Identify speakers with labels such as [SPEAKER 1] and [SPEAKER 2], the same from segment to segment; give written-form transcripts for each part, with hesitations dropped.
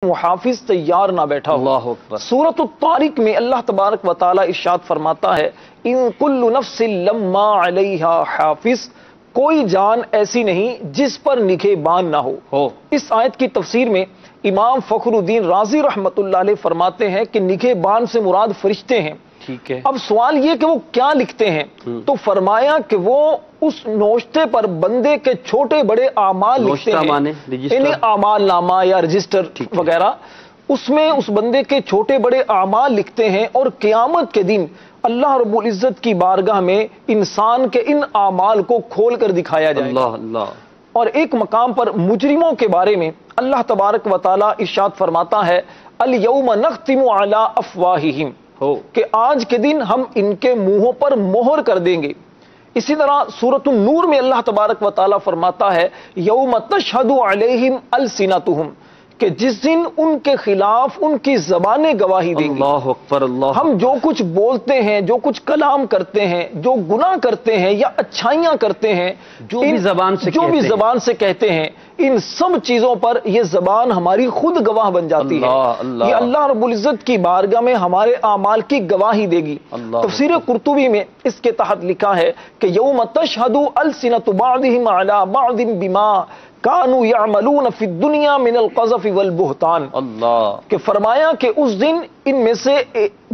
[SPEAKER 1] محافظ تیار نہ بیٹھا ہو۔
[SPEAKER 2] اللہ اکبر۔
[SPEAKER 1] سورۃ الطارق میں اللہ تبارک و تعالی ارشاد فرماتا ہے ان کل نفس لما علیہا حافظ، کوئی جان ایسی نہیں جس پر نگہبان نہ ہو۔ اس آیت کی تفسیر میں امام فخر الدین رازی رحمت اللہ علیہ فرماتے ہیں کہ نگہبان سے مراد فرشتے ہیں۔
[SPEAKER 2] ٹھیک ہے۔
[SPEAKER 1] اب سوال یہ کہ وہ کیا لکھتے ہیں، تو فرمایا کہ وہ اس نوشتے پر بندے کے چھوٹے بڑے اعمال لکھتے ہیں، یعنی اعمال نامہ یا رجسٹر وغیرہ، اس میں اس بندے کے چھوٹے بڑے اعمال لکھتے ہیں، اور قیامت کے دن اللہ رب العزت کی بارگاہ میں انسان کے ان اعمال کو کھول کر دکھایا جائے گا۔ اور ایک مقام پر مجرموں کے بارے میں اللہ تبارک و تعالی ارشاد فرماتا ہے الیوم نختم علی افواہہم، کہ آج کے دن ہم ان کے منہوں پر مہر کر دیں گے۔ اسی طرح سورۃ النور میں اللہ تبارک و تعالی فرماتا ہے یوم تشہد علیہم السنتہم، کہ جس دن ان کے خلاف ان کی زبانیں گواہی دیں گی۔
[SPEAKER 2] اللہ اکبر۔ اللہ،
[SPEAKER 1] ہم جو کچھ بولتے ہیں، جو کچھ کلام کرتے ہیں، جو گناہ کرتے ہیں یا اچھائیاں کرتے ہیں، جو بھی زبان سے کہتے ہیں، ان سب چیزوں پر یہ زبان ہماری خود گواہ بن جاتی ہے۔ یہ اللہ رب العزت کی بارگاہ میں ہمارے اعمال کی گواہی دے گی۔ تفسیر قرطبی میں اس کے تحت لکھا ہے کہ یوم تشہد السنۃ بعضہم علی بعض بما کانوا یعملون فی الدنیا من القذف والبہتان، کہ فرمایا کہ اس دن ان میں سے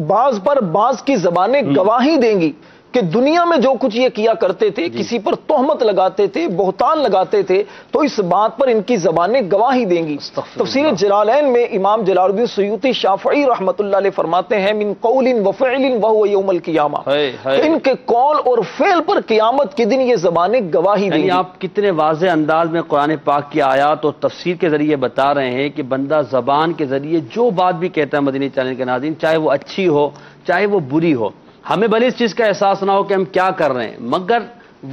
[SPEAKER 1] بعض پر بعض کی زبانیں گواہی دیں گی کہ دنیا میں جو کچھ یہ کیا کرتے تھے، کسی پر تہمت لگاتے تھے، بہتان لگاتے تھے، تو اس بات پر ان کی زبانیں گواہی دیں گی۔ تفسیر جلالین میں امام جلال الدین سیوطی شافعی رحمت اللہ علیہ فرماتے ہیں من قول وفعل وهو یوم القیامہ، ان کے قول اور فعل پر قیامت کے دن یہ زبانیں گواہی دیں گی۔
[SPEAKER 2] آپ کتنے واضح انداز میں قرآن پاک کی آیات اور تفسیر کے ذریعے بتا رہے ہیں کہ بندہ زبان کے ذریعے جو بات بھی کہتا ہے مدنی چینل کے ناظرین، چاہے وہ اچھی ہو چاہے وہ بری ہو، ہمیں بھلے اس چیز کا احساس نہ ہو کہ ہم کیا کر رہے ہیں، مگر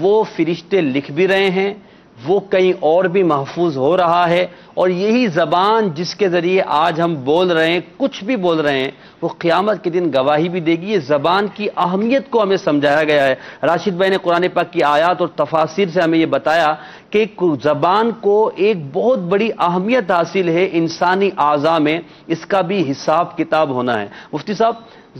[SPEAKER 2] وہ فرشتے لکھ بھی رہے ہیں، وہ کہیں اور بھی محفوظ ہو رہا ہے، اور یہی زبان جس کے ذریعے آج ہم بول رہے ہیں، کچھ بھی بول رہے ہیں، وہ قیامت کے دن گواہی بھی دے گی۔ یہ زبان کی اہمیت کو ہمیں سمجھایا گیا ہے۔ راشد بھائی نے قرآن پاک کی آیات اور تفاسیر سے ہمیں یہ بتایا کہ زبان کو ایک بہت بڑی اہمیت حاصل ہے انسانی اعضاء میں، اس کا بھی حساب کتاب ہونا ہے۔ مفتی صاحب،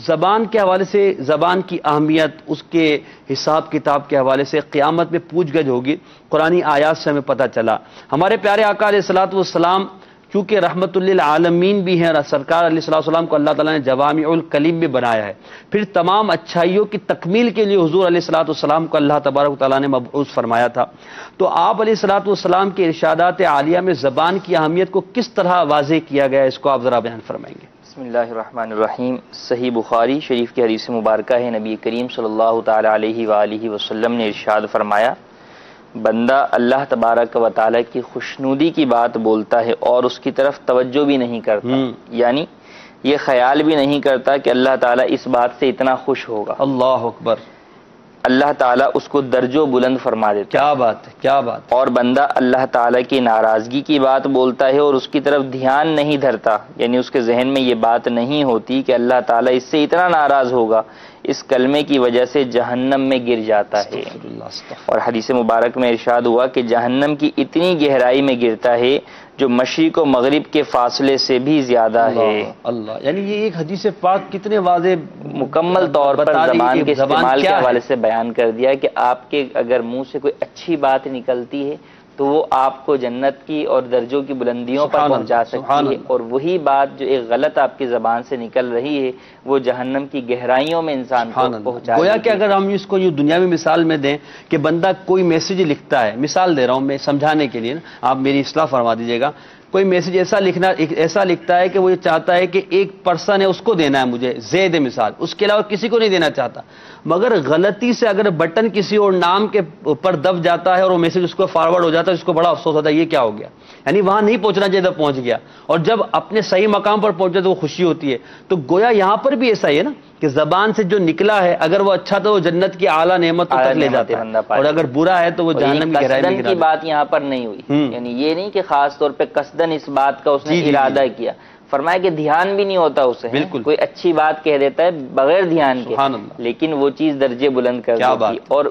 [SPEAKER 2] زبان کے حوالے سے، زبان کی اہمیت، اس کے حساب کتاب کے حوالے سے قیامت میں پوچھ گچھ ہوگی۔ قرآنی آیات سے ہمیں پتہ چلا ہمارے پیارے آقا علیہ الصلوۃ والسلام چونکہ رحمت للعالمین بھی ہیں، سرکار علیہ الصلوۃ والسلام کو اللہ تعالیٰ نے جوامع الکلم بھی بنایا ہے، پھر تمام اچھائیوں کی تکمیل کے لیے حضور علیہ الصلوۃ والسلام کو اللہ تبارک و تعالیٰ نے مبعوث فرمایا تھا۔ تو آپ علیہ الصلوۃ والسلام کے ارشادات عالیہ میں زبان کی اہمیت کو کس طرح واضح کیا گیا ہے، اس کو آپ ذرا بیان فرمائیں گے؟
[SPEAKER 3] بسم اللہ الرحمن الرحیم۔ صحیح بخاری شریف کی حدیث مبارکہ ہے، نبی کریم صلی اللہ تعالی علیہ وآلہ وسلم نے ارشاد فرمایا بندہ اللہ تبارک و تعالی کی خوشنودی کی بات بولتا ہے اور اس کی طرف توجہ بھی نہیں کرتا، یعنی یہ خیال بھی نہیں کرتا کہ اللہ تعالیٰ اس بات سے اتنا خوش ہوگا،
[SPEAKER 2] اللہ اکبر،
[SPEAKER 3] اللہ تعالیٰ اس کو درجہ بلند فرما دیتا۔
[SPEAKER 2] کیا بات ہے، کیا بات۔
[SPEAKER 3] اور بندہ اللہ تعالیٰ کی ناراضگی کی بات بولتا ہے اور اس کی طرف دھیان نہیں دھرتا، یعنی اس کے ذہن میں یہ بات نہیں ہوتی کہ اللہ تعالیٰ اس سے اتنا ناراض ہوگا، اس کلمے کی وجہ سے جہنم میں گر جاتا ہے۔ اور حدیث مبارک میں ارشاد ہوا کہ جہنم کی اتنی گہرائی میں گرتا ہے جو مشرق و مغرب کے فاصلے سے بھی زیادہ ہے۔
[SPEAKER 2] اللہ، یعنی یہ ایک حدیث پاک کتنے واضح
[SPEAKER 3] مکمل طور پر زبان کے استعمال کے حوالے سے بیان کر دیا کہ آپ کے اگر منہ سے کوئی اچھی بات نکلتی ہے تو وہ آپ کو جنت کی اور درجوں کی بلندیوں پر پہنچا سکتی ہے، اور وہی بات جو ایک غلط آپ کی زبان سے نکل رہی ہے وہ جہنم کی گہرائیوں میں انسان کو پہنچا۔
[SPEAKER 2] گویا کہ اگر ہم اس کو یوں دنیاوی مثال میں دیں کہ بندہ کوئی میسج لکھتا ہے، مثال دے رہا ہوں میں سمجھانے کے لیے، آپ میری اصلاح فرما دیجیے گا، کوئی میسج ایسا لکھتا ہے کہ وہ یہ چاہتا ہے کہ ایک پرسن ہے اس کو دینا ہے مجھے، زید مثال، اس کے علاوہ کسی کو نہیں دینا چاہتا، مگر غلطی سے اگر بٹن کسی اور نام کے اوپر دب جاتا ہے اور وہ میسج اس کو فارورڈ ہو جاتا ہے، اس کو بڑا افسوس ہوتا ہے یہ کیا ہو گیا، یعنی وہاں نہیں پہنچنا چاہیے تھا، پہنچ گیا، اور جب اپنے صحیح مقام پر پہنچے تو وہ خوشی ہوتی ہے۔ تو گویا یہاں پر بھی ایسا ہی ہے نا کہ زبان سے جو نکلا ہے اگر وہ اچھا تو وہ جنت کی اعلیٰ نعمتوں تک لے جاتا ہے، اور اگر برا ہے تو وہ جہنم کی گہرائی میں گرا۔
[SPEAKER 3] کی بات یہاں پر نہیں ہوئی، یعنی یہ نہیں کہ خاص طور پہ قصدن اس بات کا اس نے ارادہ کیا، فرمایا کہ دھیان بھی نہیں ہوتا اسے، بالکل کوئی اچھی بات کہہ دیتا ہے بغیر دھیان کے، لیکن وہ چیز درجے بلند کر دیتی ہے، اور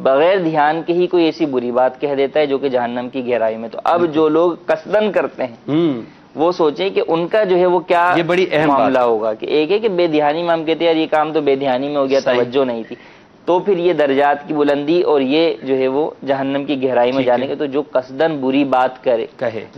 [SPEAKER 3] بغیر دھیان کے ہی کوئی ایسی بری بات کہہ دیتا ہے جو کہ جہنم کی گہرائی میں۔ تو اب جو لوگ قصدن کرتے ہیں وہ سوچیں کہ ان کا جو ہے وہ کیا
[SPEAKER 2] یہ بڑی اہم
[SPEAKER 3] معاملہ ہوگا. کہ ایک ہے کہ بے دھیانی میں ہم کہتے ہیں یار یہ کام تو بے دھیانی میں ہو گیا, توجہ نہیں تھی, تو پھر یہ درجات کی بلندی اور یہ جو ہے وہ جہنم کی گہرائی میں جانے کے. تو جو قصدن بری بات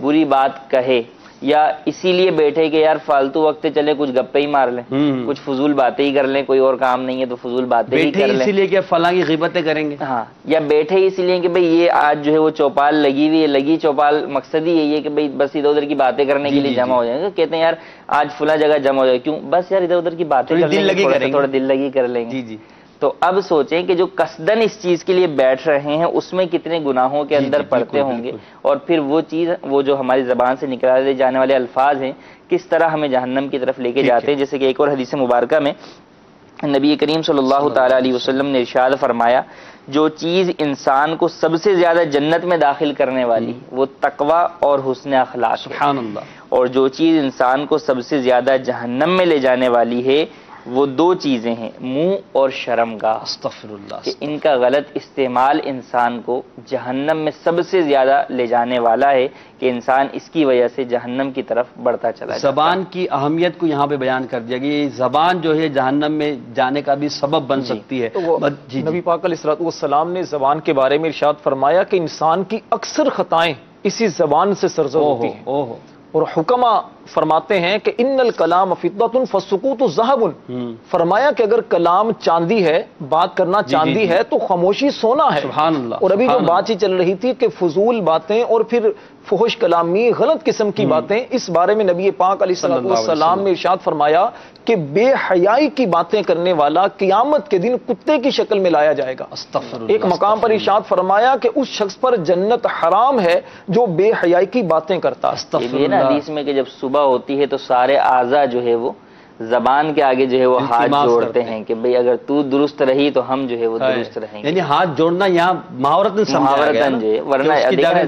[SPEAKER 3] بری بات کہے یا اسی لیے بیٹھے کہ یار فالتو وقت چلے کچھ گپے ہی مار لیں, کچھ فضول باتیں ہی کر لیں, کوئی اور کام نہیں ہے تو فضول باتیں ہی کر لیں,
[SPEAKER 2] اسی لیے کہ فلاں کی غیبتیں کریں گے,
[SPEAKER 3] ہاں, یا بیٹھے اسی لیے کہ بھئی یہ آج جو ہے وہ چوپال لگی ہوئی ہے, لگی چوپال مقصد ہی یہی ہے کہ بھئی بس ادھر ادھر کی باتیں کرنے کے لیے جمع ہو جائیں گے. کہتے ہیں یار آج فلاں جگہ جمع ہو جائے, کیوں, بس یار ادھر ادھر کی باتیں کر لیں گے, تھوڑا دل لگی کر لیں گے. تو اب سوچیں کہ جو قصدن اس چیز کے لیے بیٹھ رہے ہیں اس میں کتنے گناہوں کے اندر پڑتے ہوں گے, اور پھر وہ چیز, وہ جو ہماری زبان سے نکالے جانے والے الفاظ ہیں کس طرح ہمیں جہنم کی طرف لے کے جاتے ہیں. جیسے کہ ایک اور حدیث مبارکہ میں نبی کریم صلی اللہ تعالی علیہ وسلم نے ارشاد فرمایا, جو چیز انسان کو سب سے زیادہ جنت میں داخل کرنے والی وہ تقوی اور حسن اخلاق ہے.
[SPEAKER 2] سبحان اللہ.
[SPEAKER 3] اور جو چیز انسان کو سب سے زیادہ جہنم میں لے جانے والی ہے وہ دو چیزیں ہیں, منہ اور شرمگاہ.
[SPEAKER 2] استغفر اللہ.
[SPEAKER 3] کہ ان کا غلط استعمال انسان کو جہنم میں سب سے زیادہ لے جانے والا ہے, کہ انسان اس کی وجہ سے جہنم کی طرف بڑھتا چلا جاتا ہے.
[SPEAKER 2] زبان کی اہمیت کو یہاں پہ بیان کر دیا گیا, زبان جو ہے جہنم میں جانے کا بھی سبب بن سکتی ہے.
[SPEAKER 1] نبی پاک علیہ الصلوۃ والسلام نے زبان کے بارے میں ارشاد فرمایا کہ انسان کی اکثر خطائیں اسی زبان سے سرزد ہوتی ہیں. اور حکمہ فرماتے ہیں کہ ان الکلام فضۃ فالسکوت ذہب. فرمایا کہ اگر کلام چاندی ہے, بات کرنا چاندی ہے, تو خاموشی سونا ہے.
[SPEAKER 2] سبحان اللہ.
[SPEAKER 1] اور ابھی جو بات ہی چل رہی تھی کہ فضول باتیں اور پھر فحش کلامی, غلط قسم کی باتیں, اس بارے میں نبی پاک علیہ الصلوۃ والسلام نے ارشاد فرمایا کہ بے حیائی کی باتیں کرنے والا قیامت کے دن کتے کی شکل میں لایا جائے گا. ایک مقام پر ارشاد فرمایا کہ اس شخص پر جنت حرام ہے جو بے حیائی کی باتیں کرتا.
[SPEAKER 3] یہ نا حدیث میں کہ جب صبح ہوتی ہے تو سارے اعضاء جو ہے وہ زبان کے آگے جو ہے وہ ہاتھ جوڑتے ہیں کہ بھئی اگر تو درست رہی تو ہم جو ہے وہ درست رہیں گے.
[SPEAKER 2] یعنی ہاتھ جوڑنا یہاں محاورتن
[SPEAKER 3] جو ہے, ورنہ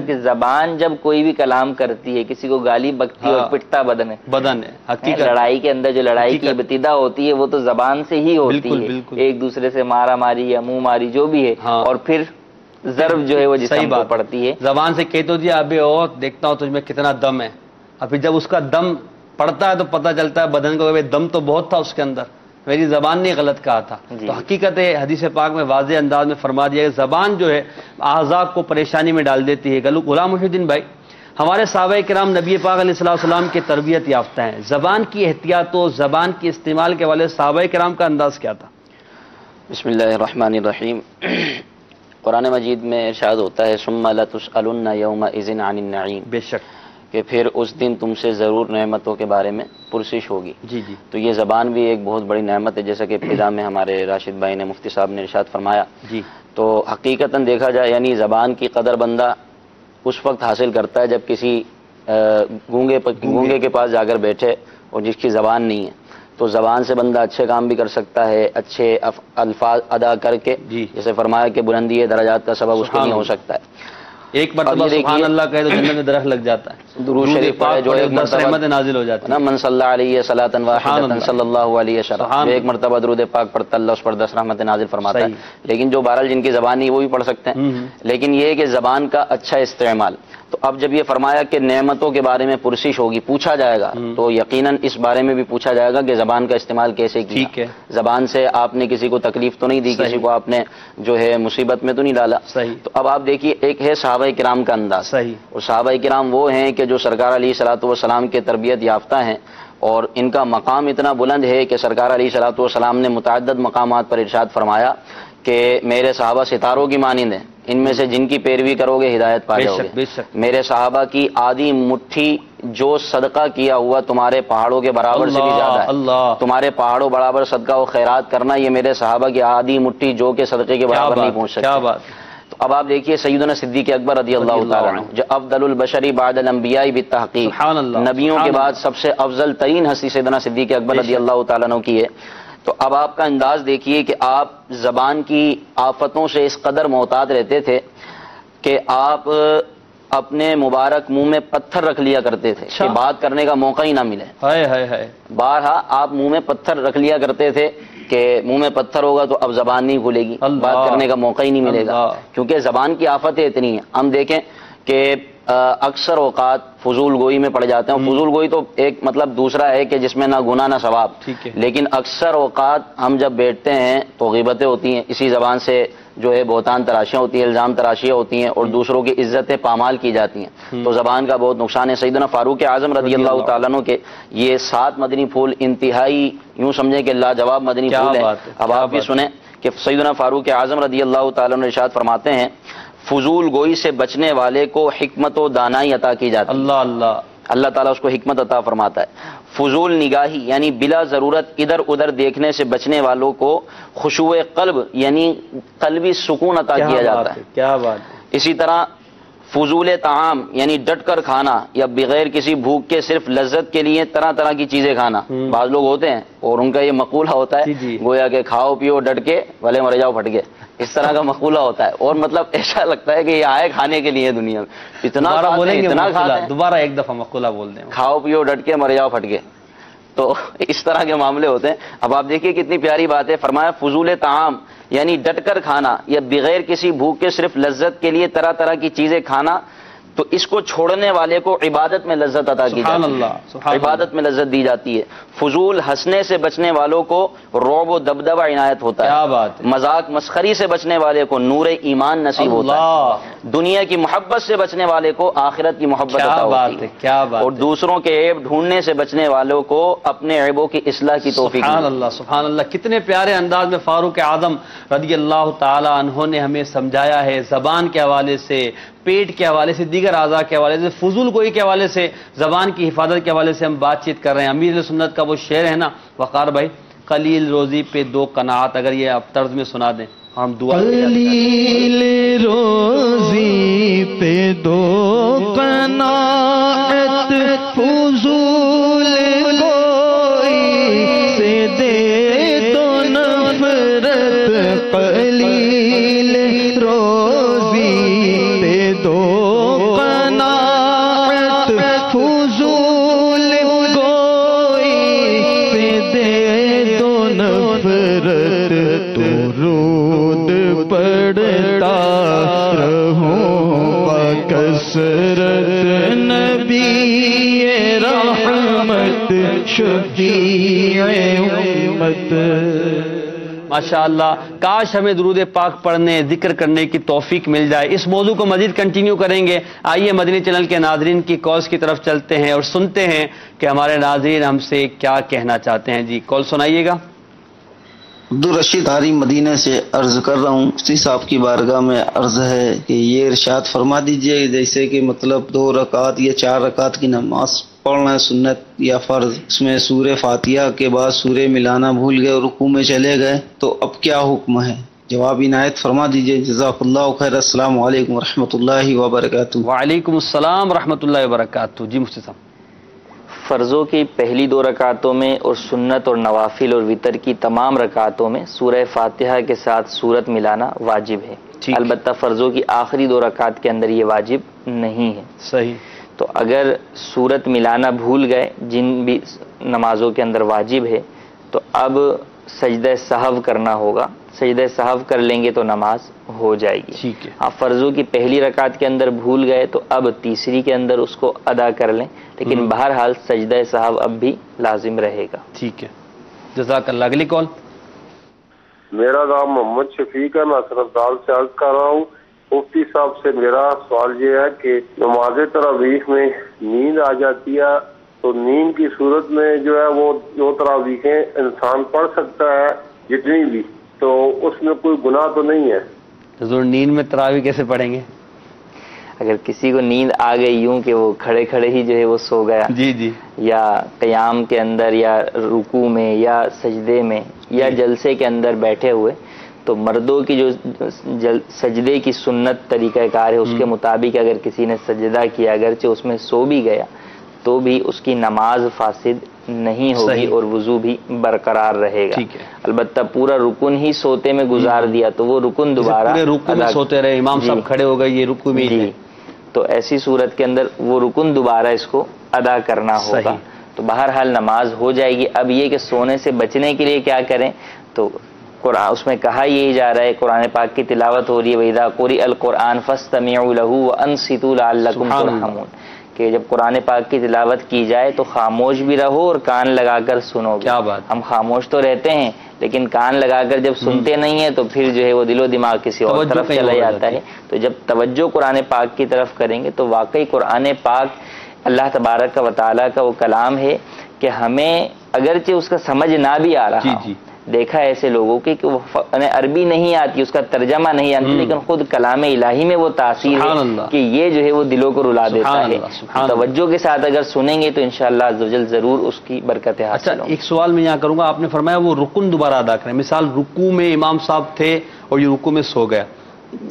[SPEAKER 3] کہ زبان جب کوئی بھی کلام کرتی ہے, کسی کو گالی بکتی ہے اور پٹتا بدن ہے. لڑائی کے اندر جو لڑائی کی ابتدا ہوتی ہے وہ تو زبان سے ہی ہوتی ہے, ایک دوسرے سے مارا ماری یا منہ ماری جو بھی ہے, اور پھر ضرب جو ہے وہ جسم کو پڑتی ہے.
[SPEAKER 2] زبان سے کہہ تو دیا ابھی اور دیکھتا ہوں تجھ میں کتنا دم ہے, ابھی جب اس کا دم پڑتا ہے تو پتہ چلتا ہے بدن کو کہ دم تو بہت تھا اس کے اندر, میری زبان نے غلط کہا تھا. تو حقیقت ہے حدیث پاک میں واضح انداز میں فرما دیا کہ زبان جو ہے اعضاء کو پریشانی میں ڈال دیتی ہے. غلام محی الدین بھائی, ہمارے صحابہ کرام نبی پاک علیہ الصلوۃ والسلام کی تربیت یافتہ ہیں, زبان کی احتیاط و زبان کی استعمال کے والے صحابہ کرام کا انداز کیا تھا؟
[SPEAKER 4] بسم اللہ الرحمن الرحیم. قرآن مجید میں ارشاد ہوتا ہے ثم لتسألن یومئذ عن النعیم,
[SPEAKER 2] بے شک
[SPEAKER 4] کہ پھر اس دن تم سے ضرور نعمتوں کے بارے میں پرسش ہوگی. تو یہ زبان بھی ایک بہت بڑی نعمت ہے, جیسا کہ ابتدا میں ہمارے راشد بھائی نے, مفتی صاحب نے ارشاد فرمایا. تو حقیقتاً دیکھا جائے یعنی زبان کی قدر بندہ اس وقت حاصل کرتا ہے جب کسی گونگے کے پاس جا کر بیٹھے اور جس کی زبان نہیں ہے. تو زبان سے بندہ اچھے کام بھی کر سکتا ہے, اچھے الفاظ ادا کر کے, جیسے فرمایا کہ بلندی درجات کا سبب اس کے لیے ہو سکتا ہے.
[SPEAKER 2] ایک مرتبہ سبحان اللہ کہے تو جنت میں درخت لگ جاتا ہے,
[SPEAKER 4] درود شریف پڑھے جو ایک مرتبہ
[SPEAKER 2] رحمت نازل ہو جاتی ہے.
[SPEAKER 4] من صلی علیہ صلاۃ واحدۃ صلی اللہ علیہ وسلم, ایک مرتبہ درود پاک پڑھتا اللہ اس پر 10 رحمت نازل فرماتا ہے. لیکن جو بہرحال جن کی زبان نہیں وہ بھی پڑھ سکتے ہیں. لیکن یہ ہے کہ زبان کا اچھا استعمال. تو اب جب یہ فرمایا کہ نعمتوں کے بارے میں پرسش ہوگی, پوچھا جائے گا, تو یقیناً اس بارے میں بھی پوچھا جائے گا کہ زبان کا استعمال کیسے کیا. زبان سے آپ نے کسی کو تکلیف تو نہیں دی, کسی کو آپ نے جو ہے مصیبت میں تو نہیں ڈالا. تو اب آپ دیکھیے, ایک ہے صحابہ کرام کا انداز, اور صحابہ کرام وہ ہیں کہ جو سرکار علیہ الصلوۃ والسلام کے تربیت یافتہ ہیں, اور ان کا مقام اتنا بلند ہے کہ سرکار علیہ الصلوۃ والسلام نے متعدد مقامات پر ارشاد فرمایا کہ میرے صحابہ ستاروں کی مانند ہیں, ان میں سے جن کی پیروی کرو گے ہدایت پا جاؤ گے. میرے صحابہ کی آدھی مٹھی جو صدقہ کیا ہوا تمہارے پہاڑوں کے برابر سے بھی زیادہ ہے. تمہارے پہاڑوں برابر صدقہ و خیرات کرنا, یہ میرے صحابہ کی آدھی مٹھی جو کہ صدقے کے برابر نہیں پہنچ سکتے. تو اب آپ دیکھیے سیدنا صدیق اکبر رضی اللہ تعالیٰ عنہ, جو افضل البشری بعد الانبیاء بالتحقیق, نبیوں کے بعد سب سے افضل ترین ہستی سیدنا صدیق اکبر رضی اللہ تعالیٰ عنہ کی ہے. تو اب آپ کا انداز دیکھیے کہ آپ زبان کی آفتوں سے اس قدر محتاط رہتے تھے کہ آپ اپنے مبارک منہ میں پتھر رکھ لیا کرتے تھے کہ بات کرنے کا موقع ہی نہ ملے. بارہا آپ منہ میں پتھر رکھ لیا کرتے تھے کہ منہ میں پتھر ہوگا تو اب زبان نہیں کھلے گی, بات کرنے کا موقع ہی نہیں ملے گا, کیونکہ زبان کی آفتیں اتنی ہیں. ہم دیکھیں کہ اکثر اوقات فضول گوئی میں پڑ جاتے ہیں. فضول گوئی تو ایک مطلب دوسرا ہے کہ جس میں نہ گناہ نہ ثواب, لیکن اکثر اوقات ہم جب بیٹھتے ہیں تو غیبتیں ہوتی ہیں, اسی زبان سے جو ہے بہتان تراشیاں ہوتی ہیں, الزام تراشیاں ہوتی ہیں, اور دوسروں کی عزتیں پامال کی جاتی ہیں. تو زبان کا بہت نقصان ہے. سیدنا فاروق اعظم رضی اللہ تعالیٰ عنہ کے یہ 7 مدنی پھول انتہائی یوں سمجھیں کہ لاجواب مدنی پھول ہیں. اب آپ بھی سنیں کہ سیدنا فاروق اعظم رضی اللہ تعالیٰ عنہ ارشاد فرماتے ہیں, فضول گوئی سے بچنے والے کو حکمت و دانائی عطا کی جاتی ہے. اللہ تعالیٰ اس کو حکمت عطا فرماتا ہے. فضول نگاہی یعنی بلا ضرورت ادھر ادھر دیکھنے سے بچنے والوں کو خشوع قلب یعنی قلبی سکون عطا کیا جاتا ہے.
[SPEAKER 2] کیا بات.
[SPEAKER 4] اسی طرح فضول طعام یعنی ڈٹ کر کھانا یا بغیر کسی بھوک کے صرف لذت کے لیے طرح طرح کی چیزیں کھانا. بعض لوگ ہوتے ہیں اور ان کا یہ مقولہ ہوتا ہے گویا کہ کھاؤ پیو ڈٹ کے بھلے مر جاؤ پھٹ کے, اس طرح کا مقولہ ہوتا ہے. اور مطلب ایسا لگتا ہے کہ یہ آئے کھانے کے لیے دنیا میں, اتنا کھاتے ہیں.
[SPEAKER 2] دوبارہ ایک دفعہ مقولہ بول دیں,
[SPEAKER 4] کھاؤ پیو ڈٹ کے مر جاؤ پھٹ کے. تو اس طرح کے معاملے ہوتے ہیں. اب آپ دیکھیے کتنی پیاری بات ہے. فرمایا فضول طعام یعنی ڈٹ کر کھانا یا بغیر کسی بھوک کے صرف لذت کے لیے طرح طرح کی چیزیں کھانا, تو اس کو چھوڑنے والے کو عبادت میں لذت عطا کی جاتی ہے, عبادت میں لذت دی جاتی ہے. فضول ہنسنے سے بچنے والوں کو رعب و دبدبہ عنایت ہوتا ہے.
[SPEAKER 2] کیا بات.
[SPEAKER 4] مذاق مسخری سے بچنے والے کو نور ایمان نصیب ہوتا ہے. دنیا کی محبت سے بچنے والے کو آخرت کی محبت عطا ہوتی ہے.
[SPEAKER 2] کیا بات.
[SPEAKER 4] اور دوسروں کے عیب ڈھونڈنے سے بچنے والوں کو اپنے عیبوں کی اصلاح کی توفیق.
[SPEAKER 2] سبحان اللہ سبحان اللہ. کتنے پیارے انداز میں فاروق اعظم رضی اللہ تعالی عنہ نے ہمیں سمجھایا ہے, زبان کے حوالے سے, پیٹ کے حوالے سے, دیگر اعضاء کے حوالے سے, فضول گوئی کے حوالے سے, زبان کی حفاظت کے حوالے سے ہم بات چیت کر رہے ہیں. امیر سنت کا وہ شعر ہے نا وقار بھائی, قلیل روزی پہ 2 قناعت, اگر یہ آپ طرز میں سنا دیں ہم دعا.
[SPEAKER 5] قلیل روزی پہ 2 قناعت, فضول گوئی سے دے دو نفرت. قلیل روزی پہ 2 قناعت, فضول گوئی سے دے دو نفرت. درود پڑھتا رہوں بکثرت, نبی رحمت شفیع امت.
[SPEAKER 2] ماشاءاللہ, کاش ہمیں درود پاک پڑھنے ذکر کرنے کی توفیق مل جائے. اس موضوع کو مزید کنٹینیو کریں گے. آئیے مدنی چینل کے ناظرین کی کالز کی طرف چلتے ہیں اور سنتے ہیں کہ ہمارے ناظرین ہم سے کیا کہنا چاہتے ہیں. جی کال سنائیے گا.
[SPEAKER 6] عبدالرشید حاری مدینہ سے عرض کر رہا ہوں. مفتی صاحب کی بارگاہ میں عرض ہے کہ یہ ارشاد فرما دیجئے جیسے کہ مطلب 2 رکعت یا 4 رکعت کی نماز پڑھنا ہے سنت یا فرض, اس میں سورہ فاتحہ کے بعد سورہ ملانا بھول گئے اور رکوع میں چلے گئے, تو اب کیا حکم ہے؟ جواب عنایت فرما دیجئے. جزاک اللہ خیر. السلام علیکم ورحمۃ اللہ وبرکاتہ.
[SPEAKER 2] وعلیکم السلام ورحمۃ اللہ وبرکاتہ. جی مفتی صاحب.
[SPEAKER 3] فرضوں کی پہلی 2 رکعتوں میں اور سنت اور نوافل اور وتر کی تمام رکعتوں میں سورہ فاتحہ کے ساتھ سورت ملانا واجب ہے. البتہ فرضوں کی آخری 2 رکعت کے اندر یہ واجب نہیں ہے.
[SPEAKER 2] صحیح.
[SPEAKER 3] تو اگر سورت ملانا بھول گئے جن بھی نمازوں کے اندر واجب ہے, تو اب سجدہ سہو کرنا ہوگا. سجدہ سہو کر لیں گے تو نماز ہو جائے گی.
[SPEAKER 2] ٹھیک ہے.
[SPEAKER 3] آپ فرضوں کی پہلی رکعت کے اندر بھول گئے تو اب تیسری کے اندر اس کو ادا کر لیں, لیکن بہرحال سجدہ سہو اب بھی لازم رہے گا.
[SPEAKER 2] ٹھیک ہے, جزاک اللہ. اگلی کال.
[SPEAKER 7] میرا نام محمد شفیق ہے, میں سرفدال سے عرض کر رہا ہوں. مفتی صاحب سے میرا سوال یہ ہے کہ نماز تراویح میں نیند آ جاتی ہے, تو نیند کی صورت میں جو ہے وہ 2 تراویحیں انسان پڑھ سکتا ہے جتنی بھی, تو اس میں کوئی گناہ تو نہیں ہے؟
[SPEAKER 2] حضور نیند میں تراویح کیسے پڑھیں گے؟
[SPEAKER 3] اگر کسی کو نیند آ گئی یوں کہ وہ کھڑے کھڑے ہی جو ہے وہ سو گیا,
[SPEAKER 2] جی
[SPEAKER 3] یا قیام کے اندر یا رکوع میں یا سجدے میں یا جلسے کے اندر بیٹھے ہوئے, تو مردوں کی جو سجدے کی سنت طریقہ کار ہے اس کے مطابق اگر کسی نے سجدہ کیا اگرچہ اس میں سو بھی گیا تو بھی اس کی نماز فاسد نہیں ہوگی اور وضو بھی برقرار رہے گا. البتہ پورا رکن ہی سوتے میں گزار دیا تو وہ رکن دوبارہ
[SPEAKER 2] رکوع میں سوتے رہے, امام صاحب کھڑے ہو گئے, یہ رکوع میں
[SPEAKER 3] جی, تو ایسی صورت کے اندر وہ رکن دوبارہ اس کو ادا کرنا ہوگا. تو بہرحال نماز ہو جائے گی. اب یہ کہ سونے سے بچنے کے لیے کیا کریں, تو قرآن اس میں کہا یہی جا رہا ہے، قرآن پاک کی تلاوت ہو رہی ہے، وَإِذَا قُرِئَ الْقُرْآنُ فَاسْتَمِعُوا لَهُ وَأَنصِتُوا لَعَلَّكُمْ تُرْحَمُونَ، کہ جب قرآن پاک کی تلاوت کی جائے تو خاموش بھی رہو اور کان لگا کر سنو.
[SPEAKER 2] کیا بات. ہم
[SPEAKER 3] خاموش تو رہتے ہیں لیکن کان لگا کر جب سنتے نہیں ہیں تو پھر جو ہے وہ دل و دماغ کسی اور طرف چلا جاتا ہے. تو جب توجہ قرآن پاک کی طرف کریں گے تو واقعی قرآن پاک اللہ تبارک و تعالیٰ کا وہ کلام ہے کہ ہمیں اگرچہ اس کا سمجھ نہ بھی آ رہا، دیکھا ہے ایسے لوگوں کی کہ وہ عربی نہیں آتی، اس کا ترجمہ نہیں آتی، لیکن خود کلام الہی میں وہ تاثیر ہے کہ یہ جو ہے وہ دلوں کو رلا دیتا ہے. توجہ کے ساتھ اگر سنیں گے تو انشاءاللہ عز و جل ضرور اس کی برکتیں حاصل ہوں.
[SPEAKER 2] ایک سوال میں یہاں کروں گا، آپ نے فرمایا وہ رکن دوبارہ ادا کریں. مثال رکوع میں امام صاحب تھے اور یہ رکوع میں سو گیا،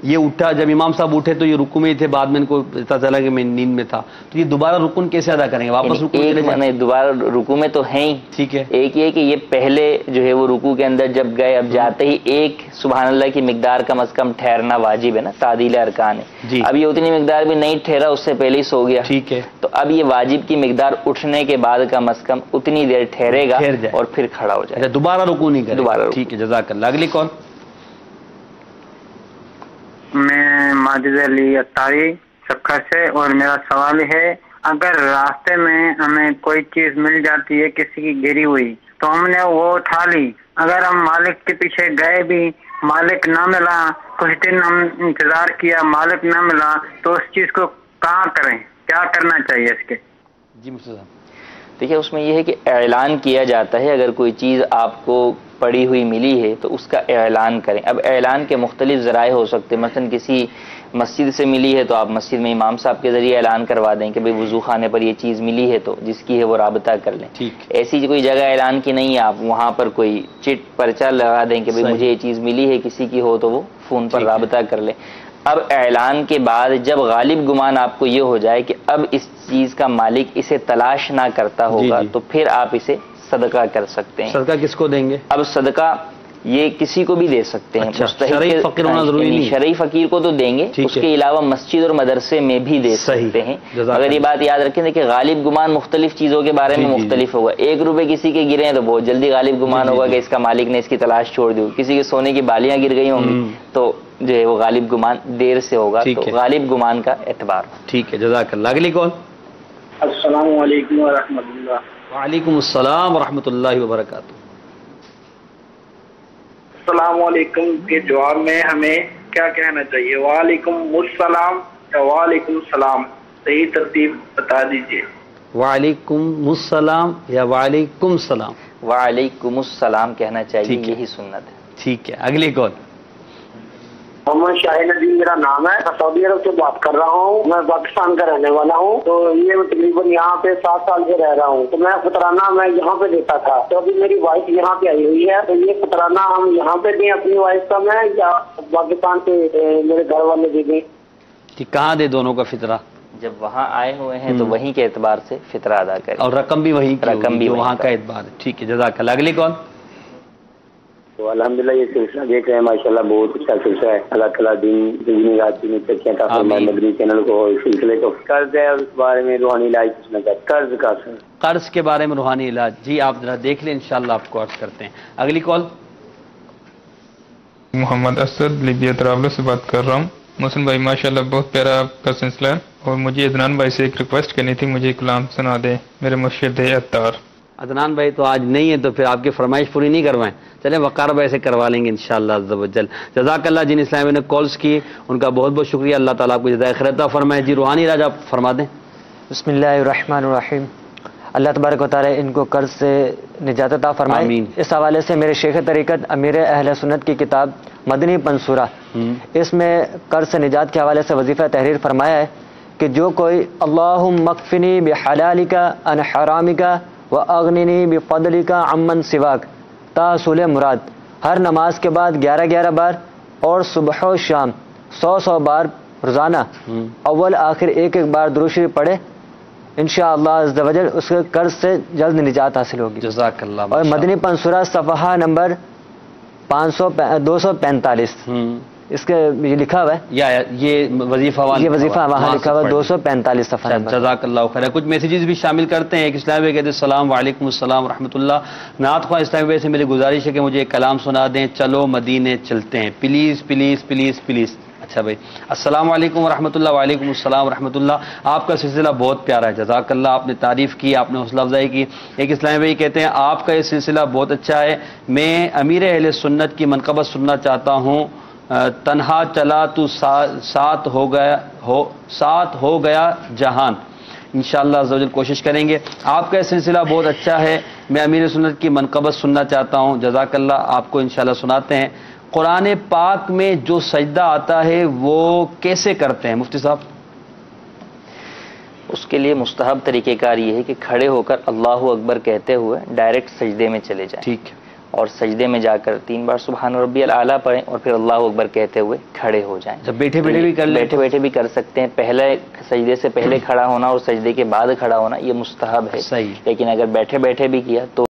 [SPEAKER 2] یہ اٹھا، جب امام صاحب اٹھے تو یہ رکوع میں تھے، بعد میں ان کو پتہ چلا کہ میں نیند میں تھا، تو یہ دوبارہ رکن کیسے ادا کریں گے؟ واپس رکوع
[SPEAKER 3] دوبارہ رکوع میں تو ہیں ہی.
[SPEAKER 2] ٹھیک ہے.
[SPEAKER 3] ایک یہ کہ یہ پہلے جو ہے وہ رکوع کے اندر جب گئے، اب جاتے ہی ایک سبحان اللہ کی مقدار کم از کم ٹھہرنا واجب ہے نا، تعدیل ارکان ہے. اب یہ اتنی مقدار بھی نہیں ٹھہرا، اس سے پہلے ہی سو گیا.
[SPEAKER 2] ٹھیک ہے.
[SPEAKER 3] تو اب یہ واجب کی مقدار اٹھنے کے بعد کم از کم اتنی دیر ٹھہرے گا اور پھر کھڑا ہو جائے.
[SPEAKER 2] دوبارہ رکوع نہیں کرے.
[SPEAKER 3] دوبارہ.
[SPEAKER 2] ٹھیک ہے، جزاک اللہ. اگلی کون؟
[SPEAKER 8] میں ماجد علی اتاری سکھا سے، اور میرا سوال ہے اگر راستے میں ہمیں کوئی چیز مل جاتی ہے کسی کی گری ہوئی تو ہم نے وہ اٹھا لی، اگر ہم مالک کے پیچھے گئے بھی مالک نہ ملا، کچھ دن ہم انتظار کیا مالک نہ ملا، تو اس چیز کو کہاں کریں، کیا کرنا چاہیے اس کے؟
[SPEAKER 2] جی مفتی صاحب.
[SPEAKER 3] دیکھیے اس میں یہ ہے کہ اعلان کیا جاتا ہے، اگر کوئی چیز آپ کو پڑی ہوئی ملی ہے تو اس کا اعلان کریں. اب اعلان کے مختلف ذرائع ہو سکتے ہیں، مثلا کسی مسجد سے ملی ہے تو آپ مسجد میں امام صاحب کے ذریعے اعلان کروا دیں کہ بھئی وضو خانے پر یہ چیز ملی ہے، تو جس کی ہے وہ رابطہ کر لیں. ایسی کوئی جگہ اعلان کی نہیں ہے، آپ وہاں پر کوئی چٹ پرچہ لگا دیں کہ بھئی مجھے یہ چیز ملی ہے، کسی کی ہو تو وہ فون پر رابطہ کر لیں. اب اعلان کے بعد جب غالب گمان آپ کو یہ ہو جائے کہ اب اس چیز کا مالک اسے تلاش نہ کرتا ہوگا تو پھر آپ اسے صدقہ کر سکتے ہیں.
[SPEAKER 2] صدقہ کس کو دیں گے؟
[SPEAKER 3] اب صدقہ یہ کسی کو بھی دے سکتے ہیں.
[SPEAKER 2] شرعی فقیر ہونا ضروری نہیں.
[SPEAKER 3] شرعی فقیر کو تو دیں گے، اس کے علاوہ مسجد اور مدرسے میں بھی دے سکتے ہیں. اگر یہ بات یاد رکھیں کہ غالب گمان مختلف چیزوں کے بارے میں مختلف ہوگا. 1 روپے کسی کے گرے ہیں تو بہت جلدی غالب گمان ہوگا کہ اس کا مالک نے اس کی تلاش چھوڑ دی. کسی کے سونے کی بالیاں گر گئی ہوں گی تو جو ہے وہ غالب گمان دیر سے ہوگا. تو غالب گمان کا اعتبار.
[SPEAKER 2] ٹھیک ہے، جزاک اللہ. اگلی کون؟
[SPEAKER 9] السلام علیکم ورحمۃ اللہ.
[SPEAKER 2] وعلیکم السلام ورحمۃ اللہ وبرکاتہ.
[SPEAKER 9] السلام علیکم کے جواب میں ہمیں کیا کہنا چاہیے؟ وعلیکم السلام یا وعلیکم السلام؟ صحیح ترتیب بتا دیجیے.
[SPEAKER 2] وعلیکم السلام یا وعلیکم السلام؟
[SPEAKER 3] وعلیکم السلام کہنا چاہیے، یہی سنت ہے.
[SPEAKER 2] ٹھیک ہے. اگلی کون؟
[SPEAKER 9] محمد شاہد ندیم میرا نام ہے، میں سعودی عرب سے بات کر رہا ہوں. میں پاکستان کا رہنے والا ہوں، تو یہ تقریباً یہاں پہ 7 سال سے رہ رہا ہوں. تو میں فطرانہ میں یہاں پہ دیتا تھا، تو ابھی میری وائف یہاں پہ آئی ہوئی ہے، تو یہ فطرانہ ہم یہاں پہ دیں اپنی وائف کا میں، یا پاکستان سے میرے گھر والے دے دیں؟
[SPEAKER 2] کہاں دے دونوں کا فطرہ؟
[SPEAKER 3] جب وہاں آئے ہوئے ہیں تو وہیں کے اعتبار سے فطرہ ادا کریں،
[SPEAKER 2] اور رقم بھی وہیں کی،
[SPEAKER 3] رقم بھی
[SPEAKER 2] وہاں کا اعتبار. ٹھیک ہے، جزاک اللہ. اگلی کون؟
[SPEAKER 9] تو الحمدللہ یہ سلسلہ دیکھ رہے ہیں، ماشاءاللہ بہت اچھا سلسلہ ہے. اللہ تعالیٰ دین رات میں ترقیاں عطا فرمائے. مدنی چینل کو اس سلسلے کو قرض ہے، اس بارے میں روحانی علاج پوچھنا چاہتے ہیں. قرض کا سر،
[SPEAKER 2] قرض کے بارے میں روحانی علاج. جی آپ ذرا دیکھ لیں، انشاءاللہ آپ کو عرض کرتے ہیں. اگلی کال.
[SPEAKER 10] محمد اسد لیبیا طرابلس سے بات کر رہا ہوں. محسن بھائی ماشاءاللہ بہت پیارا آپ کا سلسلہ ہے، اور مجھے عدنان بھائی سے ایک ریکویسٹ کرنی تھی، مجھے کلام سنا دیں. میرے مرشد ہے عطار.
[SPEAKER 2] عدنان بھائی تو آج نہیں ہے، تو پھر آپ کی فرمائش پوری نہیں کروائیں. چلیں وقار بھائی سے کروا لیں گے انشاءاللہ عز و جل. جزاک اللہ. جن اسلامی نے کالز کی ان کا بہت بہت شکریہ. اللہ تعالیٰ آپ کو جزائے خیر عطا فرمائے. جی روحانی علاج آپ فرما دیں.
[SPEAKER 11] بسم اللہ الرحمن الرحیم. اللہ تبارک و تعالیٰ ان کو قرض سے نجات عطا فرمائے. آمین. اس حوالے سے میرے شیخ طریقت امیر اہل سنت کی کتاب مدنی پنصورہ، اس میں قرض سے نجات کے حوالے سے وظیفہ تحریر فرمایا ہے کہ جو کوئی اللہم اکفنی بحلالک عن حرامک واغننی بفضلک عمن سواک تا حصول مراد، ہر نماز کے بعد 11 بار اور صبح و شام 100 بار روزانہ اول آخر ایک بار درود شریف پڑھے، انشاءاللہ عز و جل اس کے قرض سے جلد نجات حاصل ہوگی.
[SPEAKER 2] جزاک اللہ.
[SPEAKER 11] اور مدنی پنصورہ صفحہ نمبر 245 اس کے یہ لکھا ہوا ہے
[SPEAKER 2] یہ وظیفہ
[SPEAKER 11] وہاں لکھا ہوا 245 صفحہ.
[SPEAKER 2] جزاک اللہ خیر. کچھ میسیجز بھی شامل کرتے ہیں. ایک اسلام بھائی کہتے ہیں السلام وعلیکم السلام ورحمۃ اللہ. نعت خواہ اسلام بھائی سے میری گزارش ہے کہ مجھے ایک کلام سنا دیں. چلو مدینے چلتے ہیں پلیز پلیز پلیز پلیز. اچھا بھائی السلام علیکم ورحمۃ اللہ. وعلیکم السلام ورحمۃ اللہ. آپ کا سلسلہ بہت پیارا ہے, جزاک اللہ. آپ نے تعریف کی, آپ نے حوصلہ افزائی کی. ایک اسلامی بھائی کہتے ہیں آپ کا یہ سلسلہ بہت اچھا ہے, میں امیر اہل سنت کی منقبت سننا چاہتا ہوں. تنہا چلا تو ساتھ ہو گیا جہان. انشاءاللہ عزوجل کوشش کریں گے. آپ کا یہ سلسلہ بہت اچھا ہے, میں امیر سنت کی منقبت سننا چاہتا ہوں. جزاک اللہ. آپ کو انشاءاللہ سناتے ہیں. قرآن پاک میں جو سجدہ آتا ہے وہ کیسے کرتے ہیں مفتی صاحب؟
[SPEAKER 3] اس کے لیے مستحب طریقہ کار یہ ہے کہ کھڑے ہو کر اللہ اکبر کہتے ہوئے ڈائریکٹ سجدے میں چلے جائیں.
[SPEAKER 2] ٹھیک ہے.
[SPEAKER 3] اور سجدے میں جا کر 3 بار سبحان ربی الاعلیٰ پڑھیں اور پھر اللہ اکبر کہتے ہوئے کھڑے ہو جائیں.
[SPEAKER 2] جب بیٹھے بھی کر لیں,
[SPEAKER 3] بیٹھے بیٹھے بھی کر سکتے ہیں. پہلے سجدے سے پہلے کھڑا ہونا اور سجدے کے بعد کھڑا ہونا یہ مستحب ہے.
[SPEAKER 2] صحیح.
[SPEAKER 3] لیکن اگر بیٹھے بیٹھے بھی کیا تو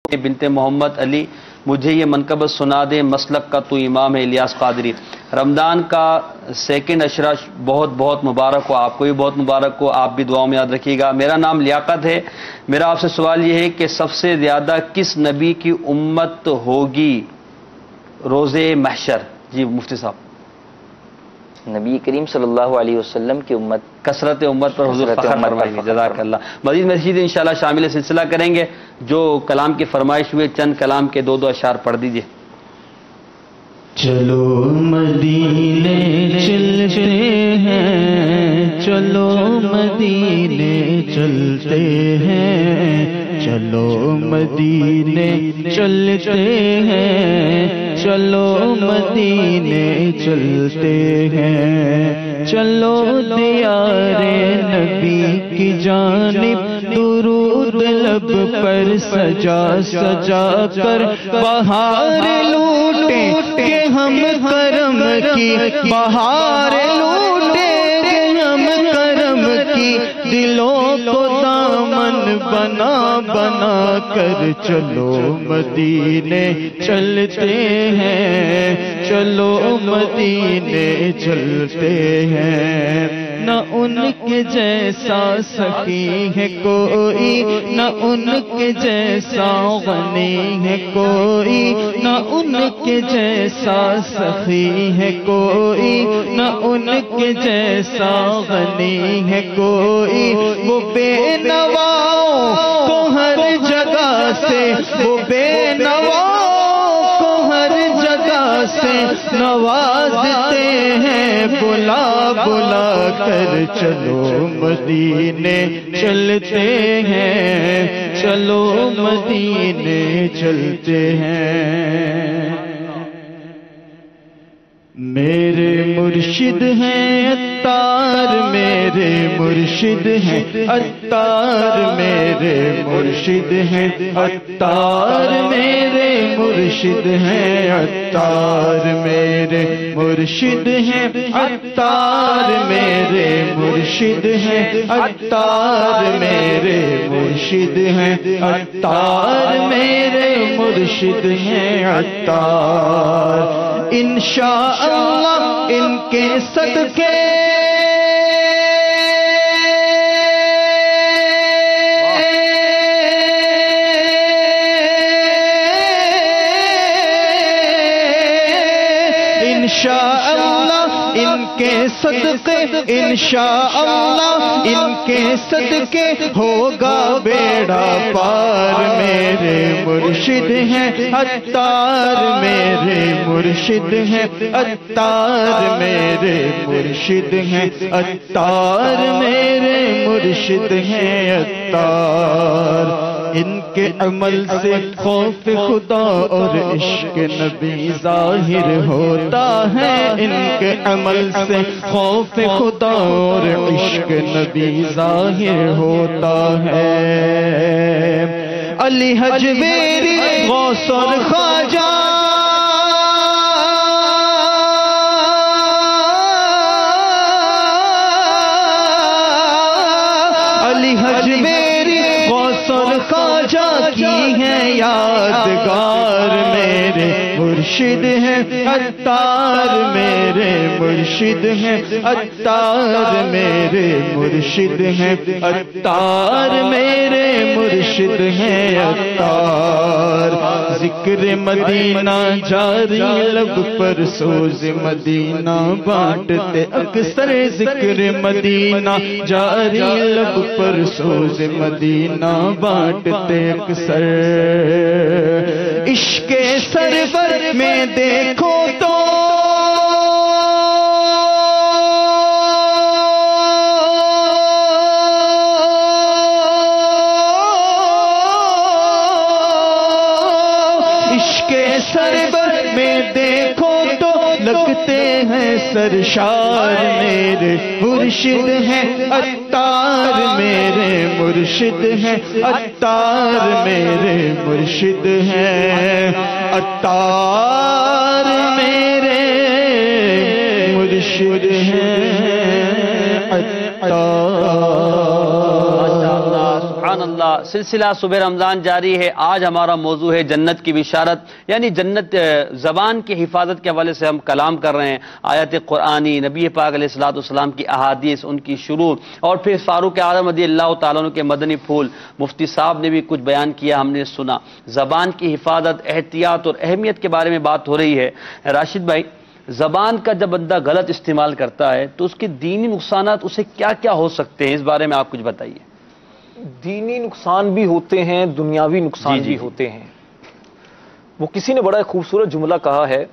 [SPEAKER 2] بنت محمد علی مجھے یہ منقبت سنا دیں. مسلک کا تو امام ہے الیاس قادری. رمضان کا سیکنڈ اشرا بہت بہت مبارک ہو. آپ کو بھی بہت مبارک ہو. آپ بھی دعاؤں میں یاد رکھیے گا. میرا نام لیاقت ہے. میرا آپ سے سوال یہ ہے کہ سب سے زیادہ کس نبی کی امت ہوگی روز محشر؟ جی مفتی صاحب.
[SPEAKER 3] نبی کریم صلی اللہ علیہ وسلم کی امت,
[SPEAKER 2] کثرت امت پر حضور فخر فرمائیں گے. جزاک اللہ. مزید مسجد انشاءاللہ شامل سلسلہ کریں گے. جو کلام کی فرمائش ہوئے چند کلام کے 2 اشعار پڑھ دیجئے.
[SPEAKER 5] چلو مدینے چلتے ہیں, چلو مدینے چلتے ہیں, چلو مدینے چلتے ہیں, چلو مدینے چلتے ہیں, چلو دیار نبی کی جانب درود لب پر سجا سجا کر بہار لوٹے کہ ہم کرم کی بہار لوٹے کہ ہم کرم کی, دلوں کو دامن بنا بنا کر چلو مدینے چلتے ہیں, چلو مدینے چلتے ہیں. نہ ان کے جیسا سخی ہے کوئی, نہ ان کے جیسا غنی ہے کوئی, نہ ان کے جیسا سخی ہے کوئی, نہ ان کے جیسا غنی ہے کوئی. وہ بے نواؤں کو ہر جگہ سے, وہ بے نواؤں کو ہر جگہ سے نوازتے ہیں. بلا بلا کر چلو مدینے چلتے ہیں, چلو مدینے چلتے ہیں. میرے مرشد ہیں عطار, میرے مرشد ہیں عطار, میرے مرشد ہیں عطار, میرے مرشد ہیں عطار, میرے مرشد ہیں عطار, میرے مرشد ہیں عطار, میرے مرشد ہیں عطار, میرے مرشد ہیں عطار. انشاءاللہ ان کے صدقے انشاءاللہ ان کے صدقے, انشاءاللہ ان کے صدقے ہوگا بیڑا پار. میرے مرشد ہیں عطار, میرے مرشد ہیں عطار, میرے مرشد ہیں عطار, میرے مرشد ہیں عطار. ان کے عمل سے خوف خدا اور عشق نبی ظاہر ہوتا ہے, ان کے عمل سے خوف خدا اور عشق نبی ظاہر ہوتا ہے. علی حجویری غوث اور خواجہ, علی حجویری غوث اور خواجہ کی ہیں یادگار میرے مرشد ہیں عطار میرے مرشد ہیں عطار میرے مرشد ہیں عطار میرے مرشد ہیں عطار ذکر مدینہ جاری لب پر سوز مدینہ بانٹتے اکثر ذکر مدینہ جاری لب پر سوز مدینہ بانٹتے اکثر عشق سرور میں دیکھو تو لگتے ہیں سرشار میرے مرشد ہیں عطار میرے مرشد ہیں عطار میرے مرشد ہیں عطار میرے مرشد ہیں
[SPEAKER 2] سبحان اللہ۔ سلسلہ صبح رمضان جاری ہے۔ آج ہمارا موضوع ہے جنت کی بشارت، یعنی جنت زبان کی حفاظت کے حوالے سے ہم کلام کر رہے ہیں۔ آیت قرآنی، نبی پاک علیہ السلام کی احادیث، ان کی شروع، اور پھر فاروق اعظم رضی اللہ تعالیٰ عنہ کے مدنی پھول۔ مفتی صاحب نے بھی کچھ بیان کیا، ہم نے سنا۔ زبان کی حفاظت، احتیاط اور اہمیت کے بارے میں بات ہو رہی ہے۔ راشد بھائی، زبان کا جب بندہ غلط استعمال کرتا ہے تو اس کے دینی نقصانات اسے کیا کیا ہو سکتے ہیں، اس بارے میں آپ کچھ بتائیے۔
[SPEAKER 1] دینی نقصان بھی ہوتے ہیں، دنیاوی نقصان بھی ہوتے ہیں۔ وہ کسی نے بڑا خوبصورت جملہ کہا ہے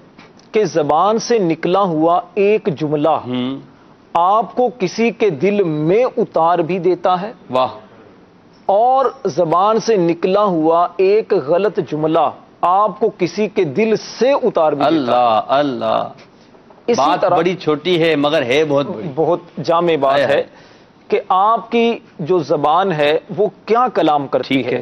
[SPEAKER 1] کہ زبان سے نکلا ہوا ایک جملہ آپ کو کسی کے دل میں اتار بھی دیتا ہے،
[SPEAKER 2] واہ، اور
[SPEAKER 1] زبان سے نکلا ہوا ایک غلط جملہ آپ کو کسی کے دل سے اتار بھی دیتا ہے۔
[SPEAKER 2] اللہ اللہ، بات بڑی چھوٹی ہے مگر ہے بہت
[SPEAKER 1] جامع بات ہے کہ آپ کی جو زبان ہے وہ کیا کلام کرتی ہے۔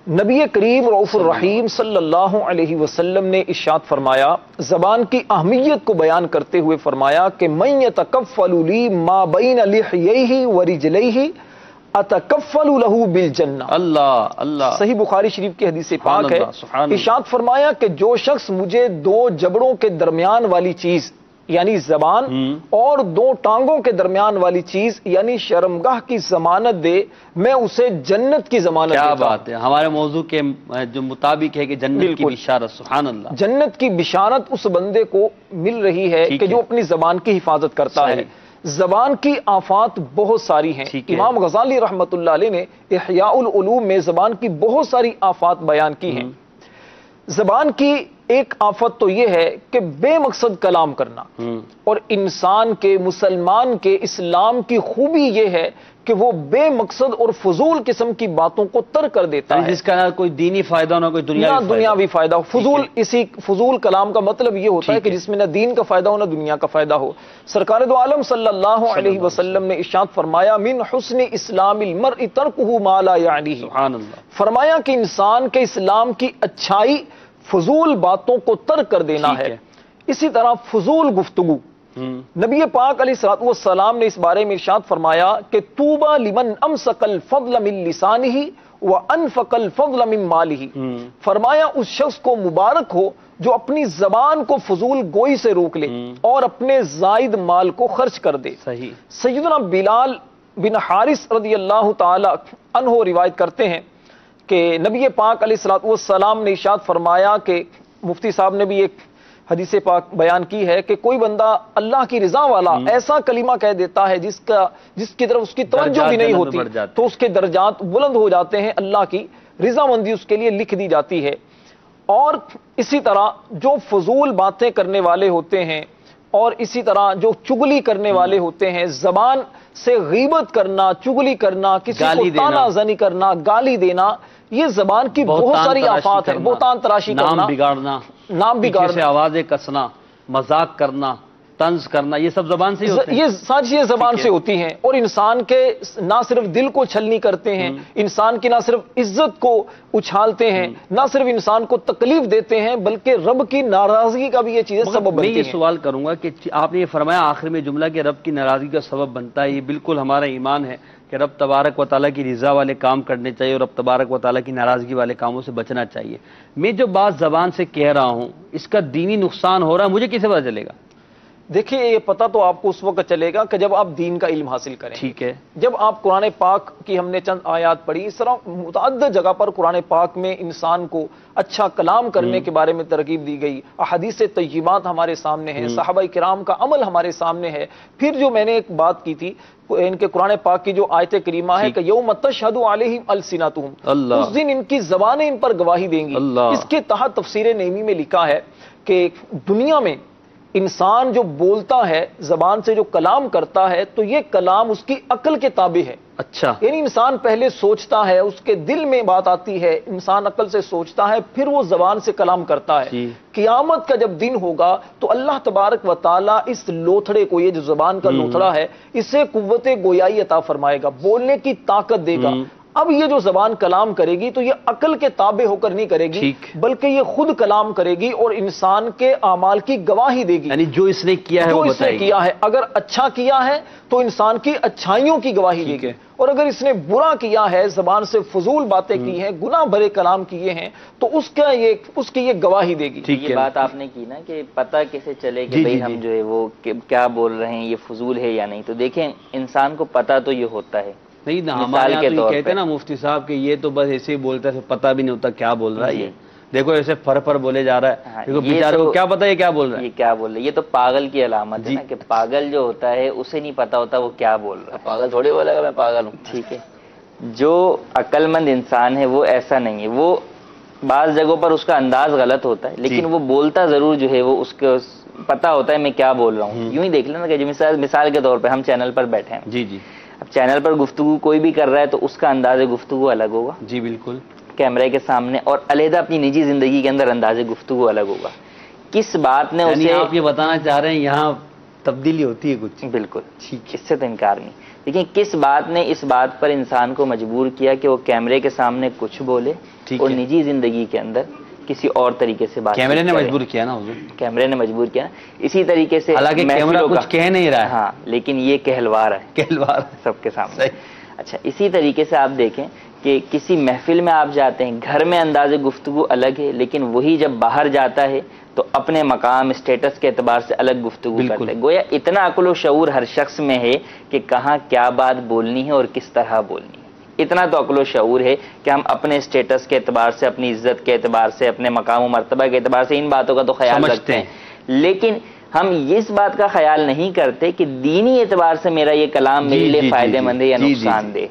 [SPEAKER 1] نبی کریم رؤوف الرحیم صلی اللہ علیہ وسلم نے ارشاد فرمایا، زبان کی اہمیت کو بیان کرتے ہوئے فرمایا کہ من یتکفل لی ما بین لحییہ ورجلیہ اتکفل لہ بالجنہ۔
[SPEAKER 2] اللہ اللہ،
[SPEAKER 1] صحیح بخاری شریف کی حدیث پاک ہے۔ ارشاد فرمایا کہ جو شخص مجھے دو جبڑوں کے درمیان والی چیز یعنی زبان اور دو ٹانگوں کے درمیان والی چیز یعنی شرمگاہ کی ضمانت دے، میں اسے جنت کی ضمانت دیتا ہوں۔
[SPEAKER 2] کیا بات ہے، ہمارے موضوع کے جو مطابق ہے کہ جنت کی بشارت، سبحان اللہ،
[SPEAKER 1] جنت کی بشارت اس بندے کو مل رہی ہے کہ جو اپنی زبان کی حفاظت کرتا ہے۔ زبان کی آفات بہت ساری ہیں۔ امام غزالی رحمۃ اللہ علیہ نے احیاء العلوم میں زبان کی بہت ساری آفات بیان کی ہیں۔ زبان کی ایک آفت تو یہ ہے کہ بے مقصد کلام کرنا، اور انسان کے، مسلمان کے اسلام کی خوبی یہ ہے کہ وہ بے مقصد اور فضول قسم کی باتوں کو ترک کر دیتا ہے،
[SPEAKER 2] جس کا نہ کوئی دینی فائدہ نہ کوئی
[SPEAKER 1] دنیاوی فائدہ ہو۔ فضول کلام کا مطلب یہ ہوتا ہے کہ جس میں نہ دین کا فائدہ ہو نہ دنیا کا فائدہ ہو۔ سرکار دو عالم صلی اللہ علیہ وسلم نے ارشاد فرمایا، من حسن اسلام المرء ترکہ ما لا یعنیہ،
[SPEAKER 2] سبحان اللہ،
[SPEAKER 1] فرمایا کہ انسان کے اسلام کی اچھائی فضول باتوں کو ترک کر دینا ہے۔ اسی طرح فضول گفتگو، نبی پاک علیہ السلام نے اس بارے میں ارشاد فرمایا کہ طوبی لمن امسک الفضل من لسانہ وانفق الفضل من مالہ، فرمایا اس شخص کو مبارک ہو جو اپنی زبان کو فضول گوئی سے روک لے اور اپنے زائد مال کو خرچ کر دے۔ سیدنا بلال بن حارث رضی اللہ تعالی عنہ روایت کرتے ہیں کہ نبی پاک علیہ السلام نے ارشاد فرمایا کہ مفتی صاحب نے بھی ایک حدیث پاک بیان کی ہے کہ کوئی بندہ اللہ کی رضا والا ایسا کلمہ کہہ دیتا ہے جس کی طرف اس کی توجہ بھی نہیں ہوتی تو اس کے درجات بلند ہو جاتے ہیں، اللہ کی رضا مندی اس کے لیے لکھ دی جاتی ہے۔ اور اسی طرح جو فضول باتیں کرنے والے ہوتے ہیں اور اسی طرح جو چگلی کرنے والے ہوتے ہیں، زبان سے غیبت کرنا، چگلی کرنا، کسی کو طعنہ زنی کرنا، گالی دینا، یہ زبان کی بہت ساری آفات ہے۔ بہتان تراشی کرنا،
[SPEAKER 2] نام بگاڑنا، آوازیں کسنا، مذاق کرنا، طنز کرنا، یہ سب زبان سے ہوتے ہیں،
[SPEAKER 1] یہ ساری چیزیں زبان سے ہوتی ہیں، اور انسان کے نہ صرف دل کو چھلنی کرتے ہیں، انسان کی نہ صرف عزت کو اچھالتے ہیں، نہ صرف انسان کو تکلیف دیتے ہیں، بلکہ رب کی ناراضگی کا بھی یہ چیزیں سبب بنتی ہیں۔
[SPEAKER 2] میں یہ سوال کروں گا کہ آپ نے یہ فرمایا آخر میں جملہ کہ رب کی ناراضگی کا سبب بنتا ہے، یہ بالکل ہمارا ایمان ہے، کہ رب تبارک و تعالیٰ کی رضا والے کام کرنے چاہیے اور رب تبارک و تعالیٰ کی ناراضگی والے کاموں سے بچنا چاہیے. میں جو بات زبان سے کہہ رہا ہوں اس کا دینی نقصان ہو رہا ہے، مجھے کیسے پتہ چلے گا؟
[SPEAKER 1] دیکھیے یہ پتہ تو آپ کو اس وقت چلے گا کہ جب آپ دین کا علم حاصل کریں.
[SPEAKER 2] ٹھیک ہے.
[SPEAKER 1] جب آپ قرآن پاک کی ہم نے چند آیات پڑھی، اس طرح متعدد جگہ پر قرآن پاک میں انسان کو اچھا کلام کرنے کے بارے میں ترغیب دی گئی، احادیث طیبات ہمارے سامنے ہیں، صحابہ کرام کا عمل ہمارے سامنے ہے. پھر جو میں نے ایک بات کی تھی ان کے قرآن پاک کی جو آیت کریمہ ہے کہ یوم تشہد علیہم السنتہم، اس دن ان کی زبانیں ان پر گواہی دیں گی. اس کے تحت تفسیر نعیمی میں لکھا ہے کہ دنیا میں انسان جو بولتا ہے، زبان سے جو کلام کرتا ہے، تو یہ کلام اس کی عقل کے تابع ہے.
[SPEAKER 2] اچھا،
[SPEAKER 1] یعنی انسان پہلے سوچتا ہے، اس کے دل میں بات آتی ہے، انسان عقل سے سوچتا ہے، پھر وہ زبان سے کلام کرتا ہے. قیامت کا جب دن ہوگا تو اللہ تبارک و تعالیٰ اس لوتھڑے کو، یہ جو زبان کا لوتھڑا ہے، اسے قوت گویائی عطا فرمائے گا، بولنے کی طاقت دے گا. اب یہ جو زبان کلام کرے گی تو یہ عقل کے تابع ہو کر نہیں کرے گی، بلکہ یہ خود کلام کرے گی اور انسان کے اعمال کی گواہی دے گی.
[SPEAKER 2] یعنی جو اس نے کیا ہے وہ
[SPEAKER 1] اس نے کیا ہے، اگر اچھا کیا ہے تو انسان کی اچھائیوں کی گواہی دے گی، اور اگر اس نے برا کیا ہے، زبان سے فضول باتیں کی ہیں، گناہ بھرے کلام کیے ہیں، تو اس کی یہ گواہی دے گی.
[SPEAKER 3] یہ بات آپ نے کی نا کہ پتہ کیسے چلے کہ بھئی ہم جو ہے وہ کیا بول رہے ہیں، یہ فضول ہے یا نہیں. تو دیکھیں انسان کو پتہ تو یہ ہوتا ہے
[SPEAKER 2] نہیں نا، ہمارے یہاں تو کہتے ہیں نا مفتی صاحب کہ یہ تو بس ایسے ہی بولتا ہے، پتہ بھی نہیں ہوتا کیا بول رہا ہے. یہ دیکھو ایسے فر بولے جا رہا ہے، دیکھو بیچارے کو کیا پتہ ہے کیا بول رہا ہے،
[SPEAKER 3] یہ کیا بول رہا ہے. یہ تو پاگل کی علامت ہے نا کہ پاگل جو ہوتا ہے اسے نہیں پتہ ہوتا وہ کیا بول رہا ہے.
[SPEAKER 4] پاگل تھوڑی بولے گا میں پاگل ہوں.
[SPEAKER 3] ٹھیک ہے، جو عقل مند انسان ہے وہ ایسا نہیں ہے. وہ بعض جگہوں پر اس کا انداز غلط ہوتا ہے لیکن وہ بولتا ضرور جو ہے وہ اس کو پتہ ہوتا ہے میں کیا بول رہا ہوں. یوں ہی دیکھ لینا کہ مثال کے طور پہ ہم چینل پر بیٹھے ہیں.
[SPEAKER 2] جی جی.
[SPEAKER 3] اب چینل پر گفتگو کوئی بھی کر رہا ہے تو اس کا انداز گفتگو الگ ہوگا.
[SPEAKER 2] جی بالکل.
[SPEAKER 3] کیمرے کے سامنے اور علیحدہ اپنی نجی زندگی کے اندر انداز گفتگو الگ ہوگا. کس بات نے اسے،
[SPEAKER 2] آپ یہ بتانا چاہ رہے ہیں یہاں تبدیلی ہوتی ہے کچھ؟
[SPEAKER 3] بالکل، اس سے تو انکار نہیں. لیکن کس بات نے اس بات پر انسان کو مجبور کیا کہ وہ کیمرے کے سامنے کچھ بولے اور نجی زندگی کے اندر کسی اور طریقے سے بات؟
[SPEAKER 2] کیمرے نے مجبور کیا نا حضور،
[SPEAKER 3] کیمرے نے مجبور کیا. اسی طریقے سے
[SPEAKER 2] حالانکہ کیمرہ کچھ کہہ نہیں رہا ہے،
[SPEAKER 3] ہاں، لیکن یہ کہلوار ہے،
[SPEAKER 2] کہلوار
[SPEAKER 3] سب کے سامنے. اچھا، اسی طریقے سے آپ دیکھیں کہ کسی محفل میں آپ جاتے ہیں، گھر میں انداز گفتگو الگ ہے لیکن وہی جب باہر جاتا ہے تو اپنے مقام اسٹیٹس کے اعتبار سے الگ گفتگو کرتا ہے. گویا اتنا عقل و شعور ہر شخص میں ہے کہ کہاں کیا بات بولنی ہے اور کس طرح بولنی ہے. اتنا تو عقل و شعور ہے کہ ہم اپنے اسٹیٹس کے اعتبار سے، اپنی عزت کے اعتبار سے، اپنے مقام و مرتبہ کے اعتبار سے ان باتوں کا تو خیال رکھتے ہیں، لیکن ہم اس بات کا خیال نہیں کرتے کہ دینی اعتبار سے میرا یہ کلام میرے لیے فائدہ مند ہے یا نقصان دہ.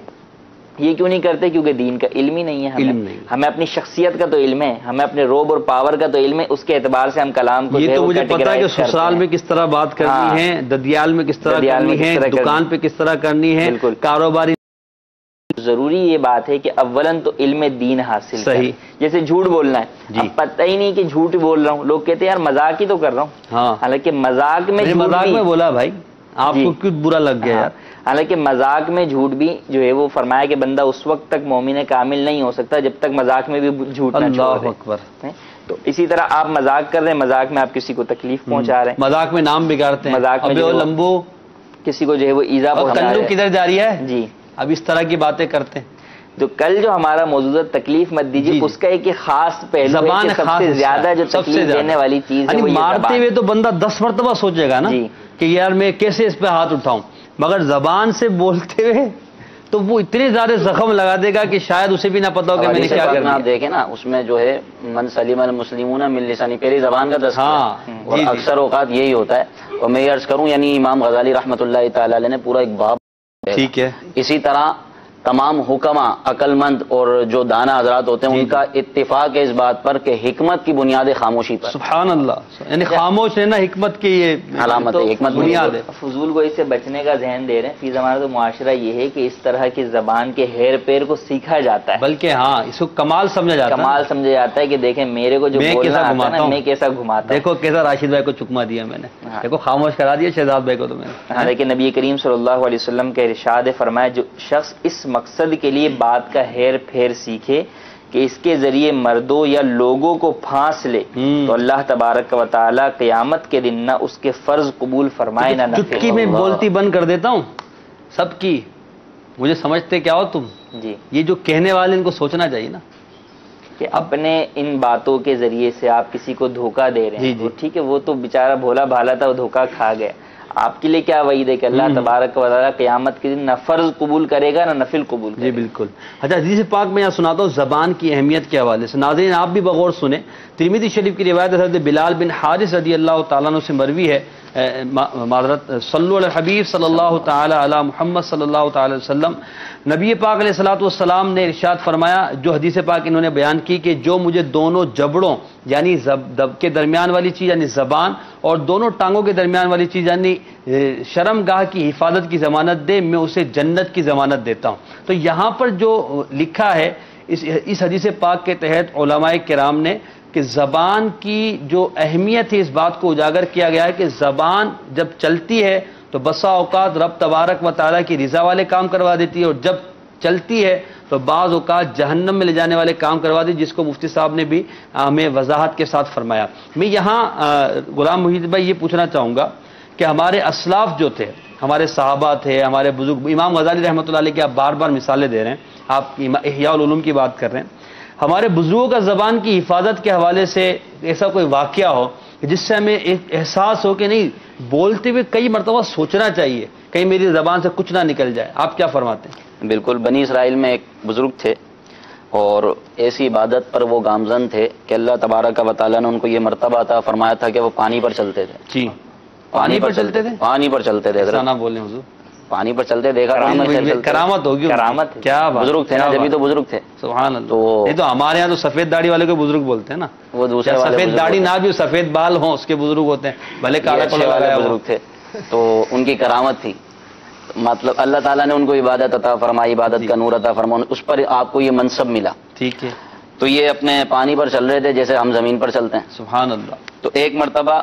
[SPEAKER 3] یہ کیوں نہیں کرتے؟ کیونکہ دین کا علم ہی نہیں ہے. ہمیں اپنی شخصیت کا تو علم ہے، ہمیں اپنے روب اور پاور کا تو علم ہے، اس کے اعتبار سے ہم کلام کو،
[SPEAKER 2] یہ تو مجھے پتا ہے کہ سسرال میں کس طرح بات کرنی ہے، ددیال میں کس طرح کرنی ہے، دکان پہ کس طرح کرنی ہے، کاروباری.
[SPEAKER 3] ضروری یہ بات ہے کہ اولاً تو علم دین حاصل کریں. جیسے جھوٹ بولنا ہے، اب پتہ ہی نہیں کہ جھوٹ بول رہا ہوں، لوگ کہتے ہیں یار مذاق ہی تو کر رہا ہوں، حالانکہ مذاق میں
[SPEAKER 2] بولا بھائی آپ کو کیوں برا لگ گیا یار.
[SPEAKER 3] حالانکہ مذاق میں جھوٹ بھی جو ہے وہ فرمایا کہ بندہ اس وقت تک مومن کامل نہیں ہو سکتا جب تک مذاق میں بھی جھوٹ نہ چھوڑ دے.
[SPEAKER 2] اللہ اکبر.
[SPEAKER 3] تو اسی طرح آپ مذاق کر رہے ہیں، مذاق میں آپ کسی کو تکلیف پہنچا رہے ہیں،
[SPEAKER 2] مذاق میں نام بگاڑتے ہیں،
[SPEAKER 3] مذاق میں
[SPEAKER 2] لمبو
[SPEAKER 3] کسی کو جو ہے وہ ایذا پہنچا رہے ہیں.
[SPEAKER 2] کدھر جا رہی ہے
[SPEAKER 3] جی،
[SPEAKER 2] اب اس طرح کی باتیں کرتے ہیں.
[SPEAKER 3] تو کل جو ہمارا موضوع تکلیف مت دیجیے، اس کا ایک خاص پہلو ہے کہ سب سے زیادہ جو تکلیف دینے والی چیز ہے وہ
[SPEAKER 2] مارتے ہوئے تو بندہ 10 مرتبہ سوچے گا نا کہ یار میں کیسے اس پہ ہاتھ اٹھاؤں، مگر زبان سے بولتے ہوئے تو وہ اتنے زیادہ زخم لگا دے گا کہ شاید اسے بھی نہ پتا ہو کہ میں نے کیا کرنا.
[SPEAKER 4] آپ دیکھیں نا اس میں جو ہے من سلیم المسلمون من لسانی، پہلی زبان کا تذکرہ، اور اکثر اوقات یہی ہوتا ہے. اور میں یہ عرض کروں یعنی امام غزالی رحمۃ اللہ تعالی علیہ نے پورا ایک باب.
[SPEAKER 2] ٹھیک ہے.
[SPEAKER 4] اسی طرح تمام حکما، عقل مند اور جو دانا حضرات ہوتے ہیں ان کا اتفاق ہے اس بات پر کہ حکمت کی بنیاد خاموشی پر.
[SPEAKER 2] سبحان اللہ. یعنی خاموش رہنا حکمت کی یہ
[SPEAKER 4] علامت ہے، حکمت
[SPEAKER 3] بنیاد ہے. فضول کو اس سے بچنے کا ذہن دے رہے ہیں. فی زمانہ تو معاشرہ یہ ہے کہ اس طرح کی زبان کے ہیر پیر کو سیکھا جاتا ہے،
[SPEAKER 2] بلکہ ہاں اس کو کمال سمجھا جاتا ہے.
[SPEAKER 3] کمال سمجھا جاتا ہے کہ دیکھیں میرے کو جو بولنا آتا ہے نا، میں کیسا گھماتا ہوں.
[SPEAKER 2] دیکھو کیسا راشد بھائی کو چکما دیا میں نے، دیکھو خاموش کرا دیا شہزاد بھائی کو تو میں نے.
[SPEAKER 3] حالانکہ نبی کریم صلی اللہ علیہ وسلم کا ارشاد فرمایا جو شخص اس مقصد کے لیے بات کا ہیر پھیر سیکھے کہ اس کے ذریعے مردوں یا لوگوں کو پھانس لے تو اللہ تبارک و تعالی قیامت کے دن نہ اس کے فرض قبول فرمائے نہ نفل.
[SPEAKER 2] چٹکی میں بولتی بند کر دیتا ہوں سب کی، مجھے سمجھتے کیا ہو تم.
[SPEAKER 3] جی
[SPEAKER 2] یہ جو کہنے والے ان کو سوچنا چاہیے نا
[SPEAKER 3] کہ اپنے ان باتوں کے ذریعے سے آپ کسی کو دھوکہ دے رہے ہیں. ٹھیک ہے وہ تو بیچارہ بھولا بھالا تھا, وہ دھوکہ کھا گیا. آپ کے لیے کیا وعید ہے کہ اللہ تبارک و تعالیٰ قیامت کے دن نہ فرض قبول کرے گا نہ نفل قبول کرے گا.
[SPEAKER 2] جی بالکل. اچھا حدیث پاک میں یہاں سناتا ہوں زبان کی اہمیت کے حوالے سے. ناظرین آپ بھی بغور سنیں. ترمذی شریف کی روایت حضرت بلال بن حارث رضی اللہ تعالیٰ عنہ سے مروی ہے, معذرت, صلو علی الحبیب صلی اللہ تعالی علی محمد صلی اللہ تعالی وسلم. نبی پاک علیہ الصلوۃ والسلام نے ارشاد فرمایا, جو حدیث پاک انہوں نے بیان کی, کہ جو مجھے دونوں جبڑوں یعنی دب کے درمیان والی چیز یعنی زبان اور دونوں ٹانگوں کے درمیان والی چیز یعنی شرم گاہ کی حفاظت کی ضمانت دے, میں اسے جنت کی ضمانت دیتا ہوں. تو یہاں پر جو لکھا ہے اس حدیث پاک کے تحت علماء کرام نے کہ زبان کی جو اہمیت ہے اس بات کو اجاگر کیا گیا ہے کہ زبان جب چلتی ہے تو بسا اوقات رب تبارک و تعالیٰ کی رضا والے کام کروا دیتی ہے, اور جب چلتی ہے تو بعض اوقات جہنم میں لے جانے والے کام کروا دی, جس کو مفتی صاحب نے بھی ہمیں وضاحت کے ساتھ فرمایا. میں یہاں غلام محیط بھائی یہ پوچھنا چاہوں گا کہ ہمارے اسلاف جو تھے, ہمارے صحابہ تھے, ہمارے بزرگ, امام غزالی رحمۃ اللہ علیہ کی آپ بار بار مثالیں دے رہے ہیں, آپ احیاء العلوم کی بات کر رہے ہیں. ہمارے بزرگوں کا زبان کی حفاظت کے حوالے سے ایسا کوئی واقعہ ہو جس سے ہمیں ایک احساس ہو کہ نہیں بولتے ہوئے کئی مرتبہ سوچنا چاہیے, کہیں میری زبان سے کچھ نہ نکل جائے. آپ کیا فرماتے ہیں؟
[SPEAKER 4] بالکل. بنی اسرائیل میں ایک بزرگ تھے اور ایسی عبادت پر وہ گامزن تھے کہ اللہ تبارک و تعالیٰ نے ان کو یہ مرتبہ عطا فرمایا تھا کہ وہ پانی پر چلتے تھے.
[SPEAKER 2] جی پانی پر چلتے تھے,
[SPEAKER 4] پانی پر چلتے تھے.
[SPEAKER 2] ایسا نہ بولیں حضور,
[SPEAKER 4] پانی پر چلتے دیکھا,
[SPEAKER 2] کرامت ہوگی,
[SPEAKER 3] کرامت.
[SPEAKER 4] کیا بزرگ تھے نا, جبھی تو بزرگ تھے.
[SPEAKER 2] سبحان اللہ. یہ تو ہمارے یہاں تو سفید داڑھی والے کو بزرگ بولتے ہیں نا,
[SPEAKER 4] وہ دوسرے
[SPEAKER 2] سفید داڑھی نہ بھی سفید بال ہوں اس کے بزرگ ہوتے ہیں, بھلے کالا
[SPEAKER 4] والے بزرگ تھے. تو ان کی کرامت تھی, مطلب اللہ تعالیٰ نے ان کو عبادت عطا فرمائی, عبادت کا نور عطا فرمایا, اس پر آپ کو یہ منصب ملا.
[SPEAKER 2] ٹھیک ہے.
[SPEAKER 4] تو یہ اپنے پانی پر چل رہے تھے جیسے ہم زمین پر چلتے ہیں.
[SPEAKER 2] سبحان اللہ.
[SPEAKER 4] تو ایک مرتبہ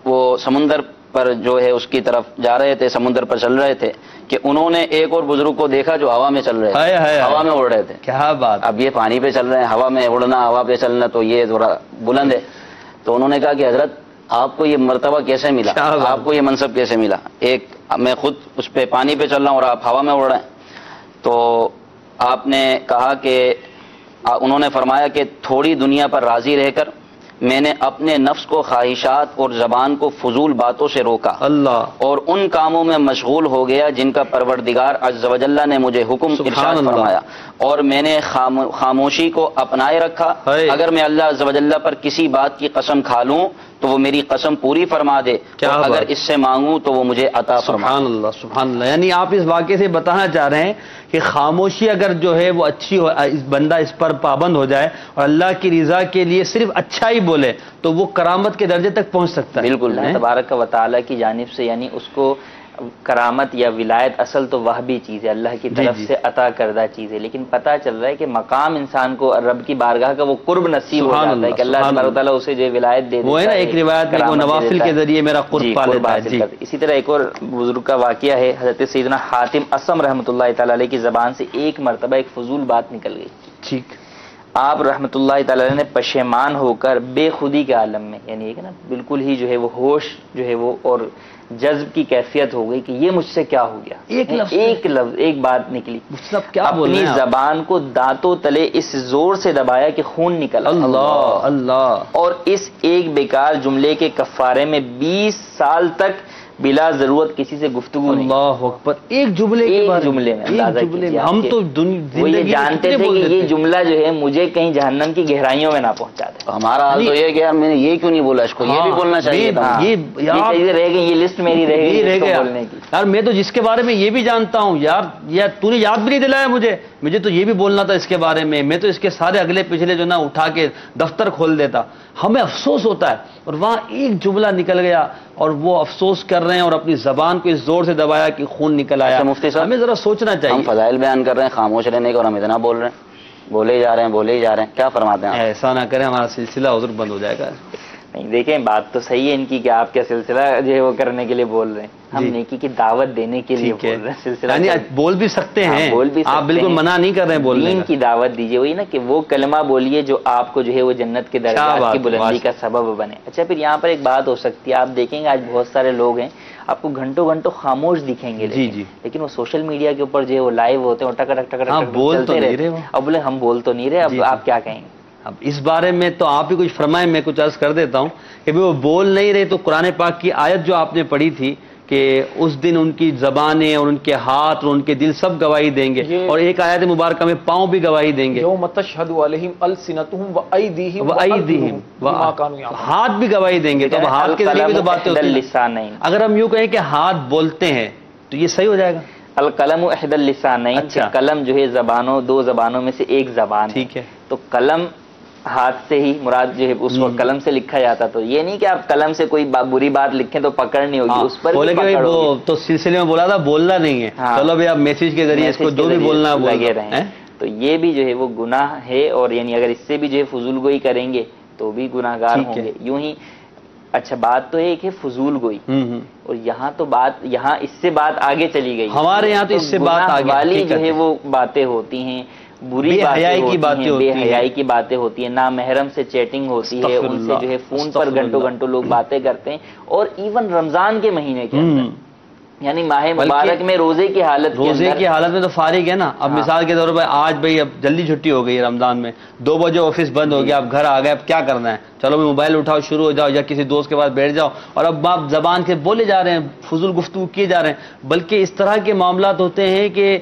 [SPEAKER 4] وہ سمندر پر جو ہے اس کی طرف جا رہے تھے, سمندر پر چل رہے تھے کہ انہوں نے ایک اور بزرگ کو دیکھا جو ہوا میں چل رہے تھے, ہوا میں اڑ رہے تھے.
[SPEAKER 2] کیا بات.
[SPEAKER 4] اب یہ پانی پہ چل رہے ہیں, ہوا میں اڑنا, ہوا پہ چلنا تو یہ تھوڑا بلند ہے. تو انہوں نے کہا کہ حضرت آپ کو یہ مرتبہ کیسے ملا, آپ کو یہ منصب کیسے ملا, ایک میں خود اس پہ پانی پہ چل رہا ہوں اور آپ ہوا میں اڑ رہے ہیں. تو آپ نے کہا کہ انہوں نے فرمایا کہ تھوڑی دنیا پر راضی رہ کر میں نے اپنے نفس کو خواہشات اور زبان کو فضول باتوں سے روکا اللہ, اور ان کاموں میں مشغول ہو گیا جن کا پروردگار عز و جل نے مجھے حکم ارشاد فرمایا, اور میں نے خاموشی کو اپنائے رکھا. اگر میں اللہ عز و جل پر کسی بات کی قسم کھا لوں تو وہ میری قسم پوری فرما دے, اور اگر اس سے مانگوں تو وہ مجھے عطا فرما.
[SPEAKER 2] سبحان اللہ, سبحان اللہ. یعنی آپ اس واقعے سے بتانا چاہ رہے ہیں کہ خاموشی اگر جو ہے وہ اچھی ہو, بندہ اس پر پابند ہو جائے اور اللہ کی رضا کے لیے صرف اچھا ہی بولے تو وہ کرامت کے درجے تک پہنچ سکتا ہے.
[SPEAKER 3] بالکل. اللہ تبارک و تعالیٰ کی جانب سے یعنی اس کو کرامت یا ولایت اصل تو وہبی چیز ہے, اللہ کی طرف سے عطا کردہ چیز ہے, لیکن پتہ چل رہا ہے کہ مقام انسان کو رب کی بارگاہ کا وہ قرب نصیب ہو جاتا ہے کہ اللہ تبارک و تعالیٰ اسے جو ولایت دے دیتا ہے.
[SPEAKER 2] وہ ہے نا ایک روایت میں وہ نوافل کے ذریعے میرا قرب پا لیتا ہے.
[SPEAKER 3] اسی طرح ایک اور بزرگ کا واقعہ ہے, حضرت سیدنا حاتم اسم رحمۃ اللہ تعالی علیہ کی زبان سے ایک مرتبہ ایک فضول بات نکل گئی.
[SPEAKER 2] ٹھیک.
[SPEAKER 3] آپ رحمۃ اللہ تعالی علیہ نے پشیمان ہو کر بے خودی کے عالم میں یعنی ایک نا بالکل ہی جو ہے وہ ہوش جو ہے وہ اور جذب کی کیفیت ہو گئی کہ یہ مجھ سے کیا ہو گیا, ایک لفظ ایک بات نکلی, اپنی زبان کو دانتوں تلے اس زور سے دبایا کہ خون نکلا.
[SPEAKER 2] اللہ اللہ.
[SPEAKER 3] اور اس ایک بیکار جملے کے کفارے میں 20 سال تک بلا ضرورت کسی سے گفتگو نہیں.
[SPEAKER 2] اللہ اکبر. ایک جملے
[SPEAKER 3] میں
[SPEAKER 2] ہم تو
[SPEAKER 3] وہ یہ جانتے تھے کہ یہ جملہ جو ہے مجھے کہیں جہنم کی گہرائیوں میں نہ پہنچا دے.
[SPEAKER 4] ہمارا حال تو یہ کہ یار میں نے یہ کیوں نہیں بولا, اس کو یہ بھی بولنا چاہیے تھا.
[SPEAKER 3] یہ رہ گئی, یہ لسٹ میری رہ گئی بولنے کی.
[SPEAKER 2] یار میں تو جس کے بارے میں یہ بھی جانتا ہوں یار تو نے یاد بھی نہیں دلایا مجھے تو یہ بھی بولنا تھا اس کے بارے میں. میں تو اس کے سارے اگلے پچھلے جو نا اٹھا کے دفتر کھول دیتا. ہمیں افسوس ہوتا ہے اور وہاں ایک جملہ نکل گیا اور وہ افسوس کر رہے ہیں اور اپنی زبان کو اس زور سے دبایا کہ خون نکل آیا.
[SPEAKER 4] مفتی صاحب
[SPEAKER 2] ہمیں ذرا سوچنا چاہیے.
[SPEAKER 4] ہم فضائل بیان کر رہے ہیں خاموش رہنے کا اور ہم اتنا بول رہے ہیں, بولے ہی جا رہے ہیں, کیا فرماتے ہیں؟
[SPEAKER 2] ایسا نہ کریں, ہمارا سلسلہ حضور بند ہو جائے گا.
[SPEAKER 3] نہیں دیکھیں بات تو صحیح ہے ان کی کہ آپ کیا سلسلہ جو ہے وہ کرنے کے لیے بول رہے ہیں, ہم نیکی کی دعوت دینے کے لیے بول رہے ہیں. سلسلہ
[SPEAKER 2] یعنی بول بھی سکتے ہیں, آپ بالکل منع نہیں کر رہے ہیں بولنے
[SPEAKER 3] دین کی دعوت دیجیے, وہی نا کہ وہ کلمہ بولیے جو آپ کو جو ہے وہ جنت کے درجات کی بلندی کا سبب بنے. اچھا پھر یہاں پر ایک بات ہو سکتی ہے, آپ دیکھیں گے آج بہت سارے لوگ ہیں آپ کو گھنٹوں گھنٹوں خاموش دکھیں گے لیکن وہ سوشل میڈیا کے اوپر جو ہے وہ لائیو ہوتے ہیں اور ٹک ٹک ٹک چلتے رہتے ہیں. اب بولے ہم بول تو نہیں رہے, اب آپ کیا کہیں گے؟
[SPEAKER 2] اب اس بارے میں تو آپ ہی کچھ فرمائیں, میں کچھ عرض کر دیتا ہوں کہ وہ بول نہیں رہے. تو قرآن پاک کی آیت جو آپ نے پڑھی تھی کہ اس دن ان کی زبانیں اور ان کے ہاتھ اور ان کے دل سب گواہی دیں گے, اور ایک آیت مبارکہ میں پاؤں بھی گواہی دیں گے.
[SPEAKER 1] یوم تشہد علیہم السنتہم وایدیہم بما کانوا یعملون,
[SPEAKER 2] ہاتھ بھی گواہی دیں گے. تو ہاتھ کے ذریعے بھی تو باتیں ہوتی ہیں. اگر ہم یوں کہیں کہ ہاتھ بولتے ہیں تو یہ صحیح ہو جائے گا.
[SPEAKER 3] القلم احد اللسانین, قلم جو ہے زبانوں, دو زبانوں میں سے ایک زبان ہے.
[SPEAKER 2] ٹھیک ہے,
[SPEAKER 3] تو قلم ہاتھ سے ہی مراد جو ہے اس وقت قلم سے لکھا جاتا. تو یہ نہیں کہ آپ قلم سے کوئی بری بات لکھیں تو پکڑ نہیں ہوگی, اس پر
[SPEAKER 2] بولے کہ وہ تو سلسلے میں بولا تھا بولنا نہیں ہے, چلو بھائی آپ میسج کے ذریعے اس کو جو بھی بولنا
[SPEAKER 3] لگے رہیں. تو یہ بھی جو ہے وہ گناہ ہے, اور یعنی اگر اس سے بھی جو ہے فضول گوئی کریں گے تو بھی گناہ گار ہوں گے. یوں ہی اچھا بات تو ایک ہے فضول گوئی, اور یہاں تو بات, یہاں اس سے بات آگے چلی گئی.
[SPEAKER 2] ہمارے یہاں تو اس سے بات آگے
[SPEAKER 3] والی جو ہے وہ باتیں ہوتی ہیں, بری باتیں, بے حیائی کی باتیں ہوتی ہیں, نامحرم سے چیٹنگ ہوتی ہے, ان سے جو ہے فون پر گھنٹوں گھنٹوں لوگ باتیں کرتے ہیں. اور ایون رمضان کے مہینے کے اندر, یعنی ماہ مبارک میں روزے کی حالت
[SPEAKER 2] میں تو فارغ ہے نا. اب مثال کے طور پر آج بھائی اب جلدی چھٹی ہو گئی ہے رمضان میں, 2 بجے آفس بند ہو گیا, اب گھر آ گئے, اب کیا کرنا ہے, چلو بھی موبائل اٹھاؤ, شروع ہو جاؤ, یا کسی دوست کے پاس بیٹھ جاؤ, اور اب آپ زبان سے بولے جا رہے ہیں, فضول گفتگو کیے جا رہے ہیں. بلکہ اس طرح کے معاملات ہوتے ہیں کہ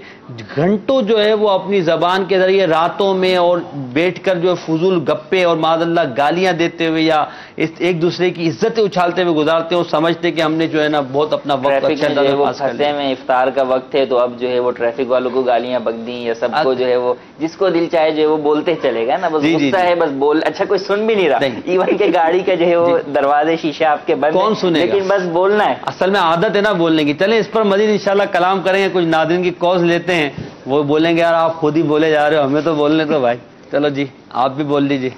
[SPEAKER 2] گھنٹوں جو ہے وہ اپنی زبان کے ذریعے راتوں میں اور بیٹھ کر جو فضول گپے اور معاذ اللہ گالیاں دیتے ہوئے یا ایک دوسرے کی عزتیں اچھالتے ہوئے گزارتے ہیں, اور سمجھتے کہ ہم نے جو ہے نا بہت اپنا وقت
[SPEAKER 3] اچھا میں افطار کا وقت ہے تو اب جو ہے وہ ٹریفک والوں کو گالیاں بک دیں, یا سب کو جو ہے وہ جس کو دل چاہے جو ہے وہ بولتے چلے گا نا, بس غصہ ہے بس بول. اچھا کوئی سن بھی نہیں رہا, ایون کہ گاڑی کا جو ہے وہ دروازے شیشے آپ کے بند,
[SPEAKER 2] کون سنے,
[SPEAKER 3] لیکن بس بولنا ہے.
[SPEAKER 2] اصل میں عادت ہے نا بولنے کی. چلیں اس پر مزید انشاءاللہ کلام کریں گے, کچھ ناظرین کی کالز لیتے ہیں, وہ بولیں گے یار آپ خود ہی بولے جا رہے ہو, ہمیں تو بولنے تو بھائی. چلو جی آپ بھی بول لیجیے.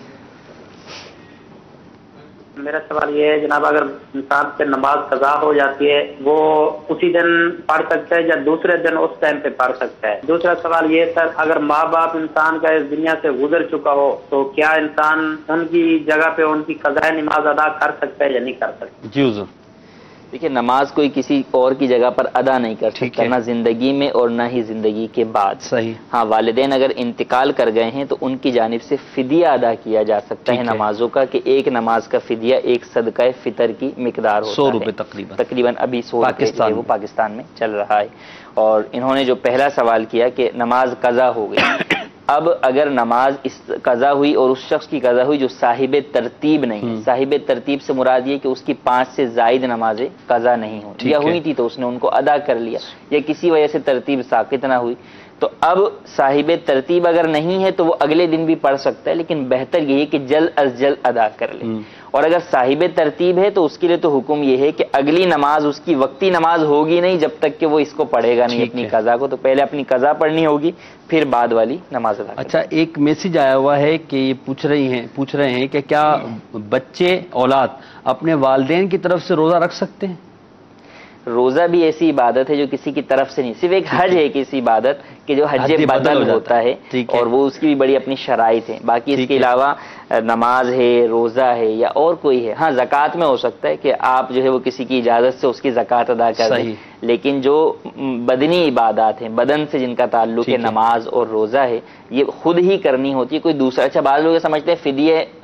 [SPEAKER 8] میرا سوال یہ ہے جناب, اگر انسان سے نماز قضا ہو جاتی ہے وہ اسی دن پڑھ سکتا ہے یا دوسرے دن اس ٹائم پہ پڑھ سکتا ہے؟ دوسرا سوال یہ سر, اگر ماں باپ انسان کا اس دنیا سے گزر چکا ہو تو کیا انسان ان کی جگہ پہ ان کی قضاء نماز ادا کر سکتا ہے یا نہیں کر سکتا؟
[SPEAKER 2] جی حضور.
[SPEAKER 3] دیکھیے نماز کوئی کسی اور کی جگہ پر ادا نہیں کر سکتا, نہ زندگی میں اور نہ ہی زندگی کے بعد.
[SPEAKER 2] صحیح.
[SPEAKER 3] ہاں والدین اگر انتقال کر گئے ہیں تو ان کی جانب سے فدیہ ادا کیا جا سکتا ہے نمازوں کا, کہ ایک نماز کا فدیہ ایک صدقہ فطر کی مقدار ہوتا ہے,
[SPEAKER 2] 100 روپے تقریباً
[SPEAKER 3] ابھی 100 روپے وہ پاکستان میں چل رہا ہے. اور انہوں نے جو پہلا سوال کیا کہ نماز قضا ہو گئی, اب اگر نماز قضا ہوئی اور اس شخص کی قضا ہوئی جو صاحب ترتیب نہیں, صاحب ترتیب سے مراد یہ کہ اس کی 5 سے زائد نمازیں قضا نہیں ہوئی, یا ہوئی تھی تو اس نے ان کو ادا کر لیا, یا کسی وجہ سے ترتیب ساقط نہ ہوئی. تو اب صاحب ترتیب اگر نہیں ہے تو وہ اگلے دن بھی پڑھ سکتا ہے, لیکن بہتر یہ ہے کہ جلد از جلد ادا کر لے. اور اگر صاحب ترتیب ہے تو اس کے لیے تو حکم یہ ہے کہ اگلی نماز اس کی وقتی نماز ہوگی نہیں جب تک کہ وہ اس کو پڑھے گا نہیں اپنی قضا کو. تو پہلے اپنی قضا پڑھنی ہوگی, پھر بعد والی نماز ادا.
[SPEAKER 2] اچھا ایک میسج آیا ہوا ہے کہ یہ پوچھ رہے ہیں کہ کیا بچے اولاد اپنے والدین کی طرف سے روزہ رکھ سکتے ہیں؟
[SPEAKER 3] روزہ بھی ایسی عبادت ہے جو کسی کی طرف سے نہیں, صرف ایک حج ہے کسی عبادت کہ جو حج بدل ہوتا ہے, اور وہ اس کی بھی بڑی اپنی شرائط ہے. باقی اس کے علاوہ نماز ہے, روزہ ہے, یا اور کوئی ہے. ہاں زکوٰۃ میں ہو سکتا ہے کہ آپ جو ہے وہ کسی کی اجازت سے اس کی زکوٰۃ ادا کر دیں, لیکن جو بدنی عبادات ہیں, بدن سے جن کا تعلق ہے, نماز اور روزہ ہے, یہ خود ہی کرنی ہوتی ہے, کوئی دوسرا. اچھا بعض لوگ سمجھتے ہیں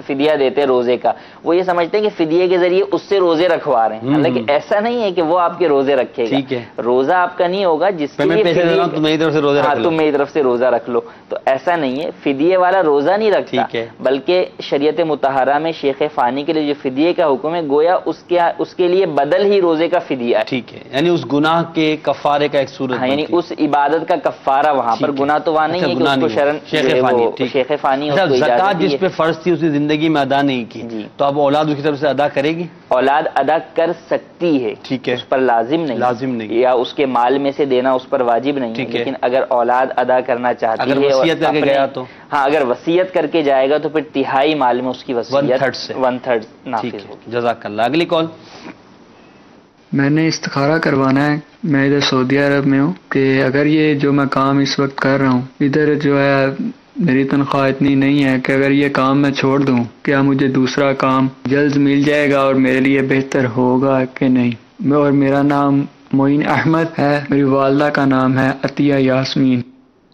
[SPEAKER 3] فدیہ دیتے ہیں روزے کا, وہ یہ سمجھتے ہیں کہ فدیے کے ذریعے اس سے روزے رکھوا رہے ہیں, حالانکہ ایسا نہیں ہے کہ وہ آپ کے روزے رکھے گا. روزہ آپ کا نہیں ہوگا, جس کے لیے
[SPEAKER 2] تم
[SPEAKER 3] میری طرف سے روزہ رکھ لو, تو ایسا نہیں ہے. فدیے والا روزہ نہیں رکھتا, بلکہ شریعت مطہرہ میں شیخ فانی کے لیے جو فدیے کا حکم ہے گویا اس کے لیے بدل ہی روزے کا فدیہ ہے.
[SPEAKER 2] ٹھیک ہے, یعنی اس گناہ کے کفارے کا ایک صورت,
[SPEAKER 3] یعنی اس عبادت کا کفارہ وہاں پر. گناہ تو وہاں نہیں ہے کہ اس کو شرن شیخ فانی
[SPEAKER 2] زکوٰۃ جس پہ فرض تھی اس نے زندگی میں ادا نہیں کی, تو اب اولاد اس کی طرف سے ادا کرے گی؟
[SPEAKER 3] اولاد ادا کر سکتی ہے,
[SPEAKER 2] ٹھیک ہے,
[SPEAKER 3] اس پر لازم نہیں, یا اس کے مال میں سے دینا اس پر واجب نہیں ہے. لیکن اگر اولاد ادا کرنا چاہتی ہے,
[SPEAKER 2] وصیت کر کے گیا تو
[SPEAKER 3] ہاں, اگر وصیت کر کے جائے گا تو پھر تہائی مال میں اس کی وصیت 1/3 نافذ ہوگی.
[SPEAKER 2] جزاک اللہ. اگلی کال.
[SPEAKER 12] میں نے استخارہ کروانا ہے, میں ادھر سعودی عرب میں ہوں, کہ اگر یہ جو میں کام اس وقت کر رہا ہوں ادھر جو ہے میری تنخواہ اتنی نہیں ہے کہ اگر یہ کام میں چھوڑ دوں کیا مجھے دوسرا کام جلد مل جائے گا اور میرے لیے بہتر ہوگا کہ نہیں؟ اور میرا نام معین احمد ہے، میری والدہ کا نام ہے عطیہ یاسمین۔